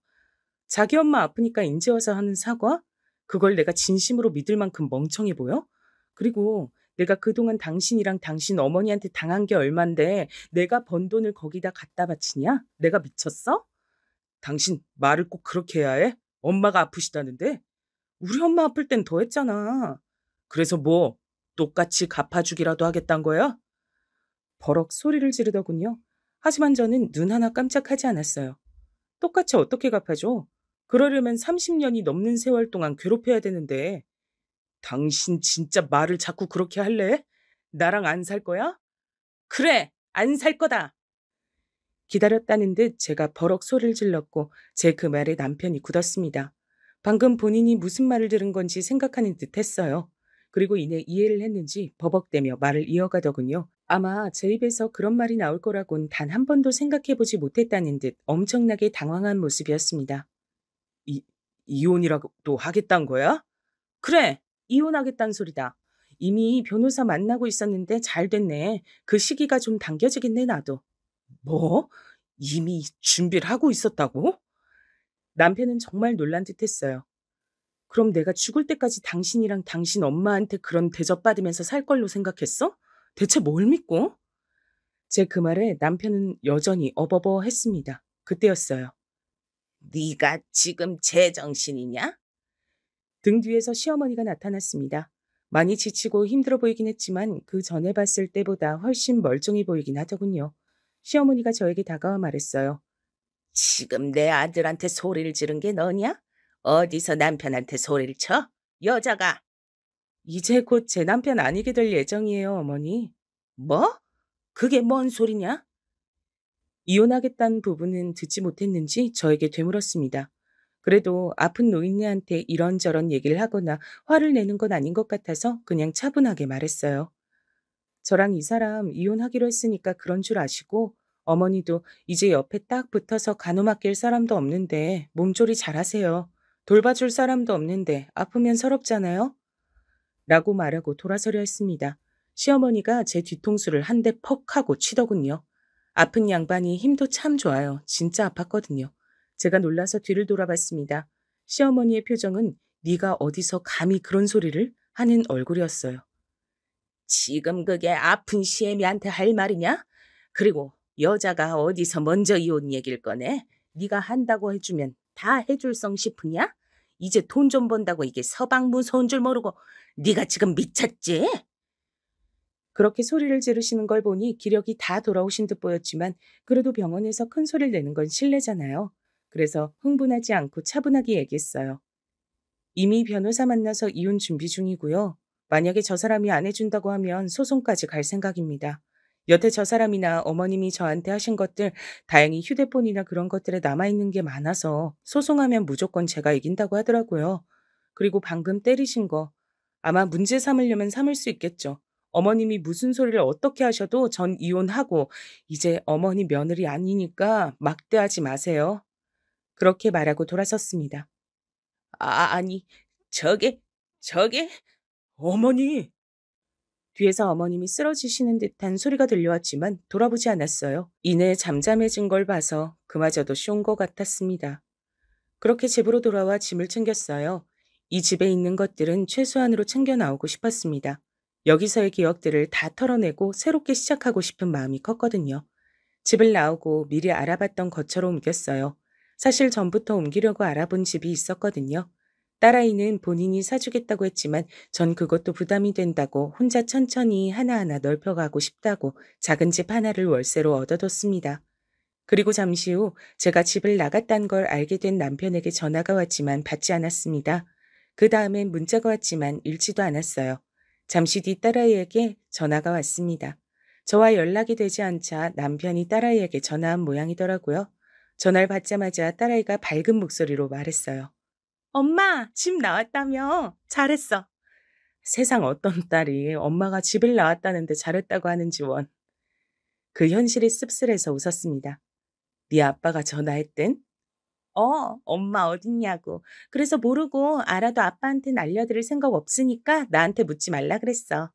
자기 엄마 아프니까 인제 와서 하는 사과? 그걸 내가 진심으로 믿을 만큼 멍청해 보여? 그리고 내가 그동안 당신이랑 당신 어머니한테 당한 게 얼만데 내가 번 돈을 거기다 갖다 바치냐? 내가 미쳤어? 당신 말을 꼭 그렇게 해야 해? 엄마가 아프시다는데? 우리 엄마 아플 땐 더 했잖아. 그래서 뭐 똑같이 갚아주기라도 하겠단 거야? 버럭 소리를 지르더군요. 하지만 저는 눈 하나 깜짝하지 않았어요. 똑같이 어떻게 갚아줘? 그러려면 30년이 넘는 세월 동안 괴롭혀야 되는데. 당신 진짜 말을 자꾸 그렇게 할래? 나랑 안 살 거야? 그래, 안 살 거다. 기다렸다는 듯 제가 버럭 소리를 질렀고 제 그 말에 남편이 굳었습니다. 방금 본인이 무슨 말을 들은 건지 생각하는 듯 했어요. 그리고 이내 이해를 했는지 버벅대며 말을 이어가더군요. 아마 제 입에서 그런 말이 나올 거라곤 단 한 번도 생각해보지 못했다는 듯 엄청나게 당황한 모습이었습니다. 이, 이혼이라도 하겠다는 거야? 그래, 이혼하겠다는 소리다. 이미 변호사 만나고 있었는데 잘 됐네. 그 시기가 좀 당겨지긴 해, 나도. 뭐? 이미 준비를 하고 있었다고? 남편은 정말 놀란 듯 했어요. 그럼 내가 죽을 때까지 당신이랑 당신 엄마한테 그런 대접받으면서 살 걸로 생각했어? 대체 뭘 믿고? 제 그 말에 남편은 여전히 어버버 했습니다. 그때였어요. 네가 지금 제정신이냐? 등 뒤에서 시어머니가 나타났습니다. 많이 지치고 힘들어 보이긴 했지만 그 전에 봤을 때보다 훨씬 멀쩡해 보이긴 하더군요. 시어머니가 저에게 다가와 말했어요. 지금 내 아들한테 소리를 지른 게 너냐? 어디서 남편한테 소리를 쳐? 여자가. 이제 곧 제 남편 아니게 될 예정이에요, 어머니. 뭐? 그게 뭔 소리냐? 이혼하겠다는 부분은 듣지 못했는지 저에게 되물었습니다. 그래도 아픈 노인네한테 이런저런 얘기를 하거나 화를 내는 건 아닌 것 같아서 그냥 차분하게 말했어요. 저랑 이 사람 이혼하기로 했으니까 그런 줄 아시고 어머니도 이제 옆에 딱 붙어서 가노맡길 사람도 없는데 몸조리 잘하세요. 돌봐줄 사람도 없는데 아프면 서럽잖아요. 라고 말하고 돌아서려 했습니다. 시어머니가 제 뒤통수를 한 대 퍽 하고 치더군요. 아픈 양반이 힘도 참 좋아요. 진짜 아팠거든요. 제가 놀라서 뒤를 돌아봤습니다. 시어머니의 표정은 네가 어디서 감히 그런 소리를 하는 얼굴이었어요. 지금 그게 아픈 시애미한테 할 말이냐? 그리고 여자가 어디서 먼저 이혼 얘기를 꺼내? 네가 한다고 해주면 다 해줄 성 싶으냐? 이제 돈 좀 번다고 이게 서방 무서운 줄 모르고 네가 지금 미쳤지? 그렇게 소리를 지르시는 걸 보니 기력이 다 돌아오신 듯 보였지만 그래도 병원에서 큰 소리를 내는 건 실례잖아요. 그래서 흥분하지 않고 차분하게 얘기했어요. 이미 변호사 만나서 이혼 준비 중이고요. 만약에 저 사람이 안 해준다고 하면 소송까지 갈 생각입니다. 여태 저 사람이나 어머님이 저한테 하신 것들 다행히 휴대폰이나 그런 것들에 남아있는 게 많아서 소송하면 무조건 제가 이긴다고 하더라고요. 그리고 방금 때리신 거 아마 문제 삼으려면 삼을 수 있겠죠. 어머님이 무슨 소리를 어떻게 하셔도 전 이혼하고 이제 어머니 며느리 아니니까 막대하지 마세요. 그렇게 말하고 돌아섰습니다. 아니, 저게, 저게, 어머니! 뒤에서 어머님이 쓰러지시는 듯한 소리가 들려왔지만 돌아보지 않았어요. 이내 잠잠해진 걸 봐서 그마저도 쉬운 것 같았습니다. 그렇게 집으로 돌아와 짐을 챙겼어요. 이 집에 있는 것들은 최소한으로 챙겨 나오고 싶었습니다. 여기서의 기억들을 다 털어내고 새롭게 시작하고 싶은 마음이 컸거든요. 집을 나오고 미리 알아봤던 것처럼 옮겼어요. 사실 전부터 옮기려고 알아본 집이 있었거든요. 딸아이는 본인이 사주겠다고 했지만 전 그것도 부담이 된다고 혼자 천천히 하나하나 넓혀가고 싶다고 작은 집 하나를 월세로 얻어뒀습니다. 그리고 잠시 후 제가 집을 나갔다는 걸 알게 된 남편에게 전화가 왔지만 받지 않았습니다. 그 다음엔 문자가 왔지만 읽지도 않았어요. 잠시 뒤 딸아이에게 전화가 왔습니다. 저와 연락이 되지 않자 남편이 딸아이에게 전화한 모양이더라고요. 전화를 받자마자 딸아이가 밝은 목소리로 말했어요. 엄마, 집 나왔다며? 잘했어. 세상 어떤 딸이 엄마가 집을 나왔다는데 잘했다고 하는지 원. 그 현실이 씁쓸해서 웃었습니다. 네 아빠가 전화했댄? 엄마 어딨냐고. 그래서 모르고 알아도 아빠한텐 알려드릴 생각 없으니까 나한테 묻지 말라 그랬어.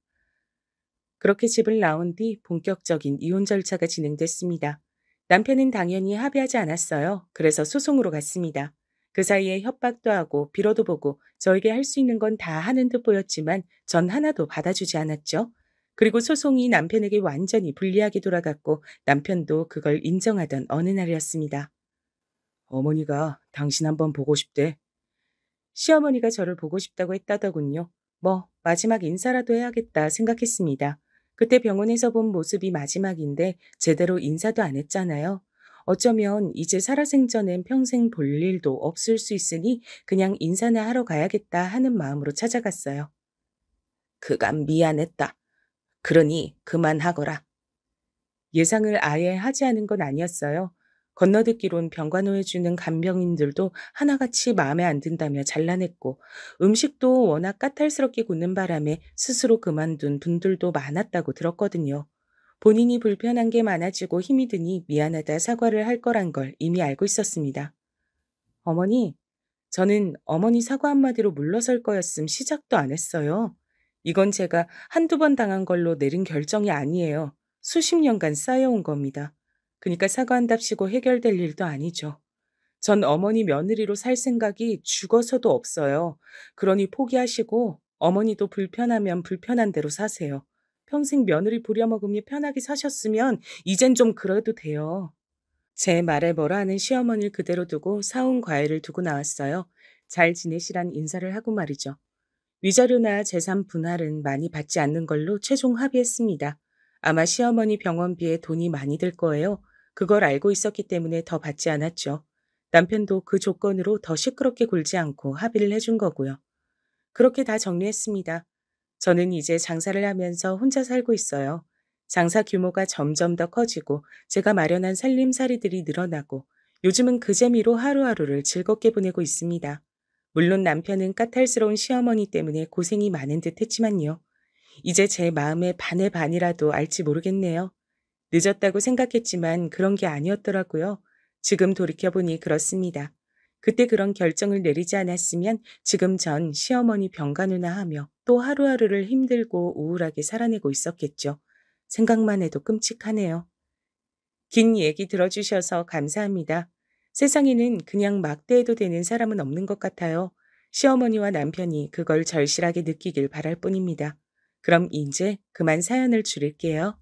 그렇게 집을 나온 뒤 본격적인 이혼 절차가 진행됐습니다. 남편은 당연히 합의하지 않았어요. 그래서 소송으로 갔습니다. 그 사이에 협박도 하고 빌어도 보고 저에게 할 수 있는 건 다 하는 듯 보였지만 전 하나도 받아주지 않았죠. 그리고 소송이 남편에게 완전히 불리하게 돌아갔고 남편도 그걸 인정하던 어느 날이었습니다. 어머니가 당신 한번 보고 싶대. 시어머니가 저를 보고 싶다고 했다더군요. 뭐 마지막 인사라도 해야겠다 생각했습니다. 그때 병원에서 본 모습이 마지막인데 제대로 인사도 안 했잖아요. 어쩌면 이제 살아생전엔 평생 볼 일도 없을 수 있으니 그냥 인사나 하러 가야겠다 하는 마음으로 찾아갔어요. 그간 미안했다. 그러니 그만하거라. 예상을 아예 하지 않은 건 아니었어요. 건너듣기론 병간호해주는 간병인들도 하나같이 마음에 안 든다며 잘라냈고 음식도 워낙 까탈스럽게 굽는 바람에 스스로 그만둔 분들도 많았다고 들었거든요. 본인이 불편한 게 많아지고 힘이 드니 미안하다 사과를 할 거란 걸 이미 알고 있었습니다. 어머니, 저는 어머니 사과 한마디로 물러설 거였음 시작도 안 했어요. 이건 제가 한두 번 당한 걸로 내린 결정이 아니에요. 수십 년간 쌓여온 겁니다. 그러니까 사과한답시고 해결될 일도 아니죠. 전 어머니 며느리로 살 생각이 죽어서도 없어요. 그러니 포기하시고 어머니도 불편하면 불편한 대로 사세요. 평생 며느리 부려먹으며 편하게 사셨으면 이젠 좀 그래도 돼요. 제 말에 뭐라 하는 시어머니를 그대로 두고 사온 과일을 두고 나왔어요. 잘 지내시란 인사를 하고 말이죠. 위자료나 재산 분할은 많이 받지 않는 걸로 최종 합의했습니다. 아마 시어머니 병원비에 돈이 많이 들 거예요. 그걸 알고 있었기 때문에 더 받지 않았죠. 남편도 그 조건으로 더 시끄럽게 굴지 않고 합의를 해준 거고요. 그렇게 다 정리했습니다. 저는 이제 장사를 하면서 혼자 살고 있어요. 장사 규모가 점점 더 커지고 제가 마련한 살림살이들이 늘어나고 요즘은 그 재미로 하루하루를 즐겁게 보내고 있습니다. 물론 남편은 까탈스러운 시어머니 때문에 고생이 많은 듯 했지만요. 이제 제 마음의 반의 반이라도 알지 모르겠네요. 늦었다고 생각했지만 그런 게 아니었더라고요. 지금 돌이켜보니 그렇습니다. 그때 그런 결정을 내리지 않았으면 지금 전 시어머니 병간호나 하며 또 하루하루를 힘들고 우울하게 살아내고 있었겠죠. 생각만 해도 끔찍하네요. 긴 얘기 들어주셔서 감사합니다. 세상에는 그냥 막대해도 되는 사람은 없는 것 같아요. 시어머니와 남편이 그걸 절실하게 느끼길 바랄 뿐입니다. 그럼 이제 그만 사연을 줄일게요.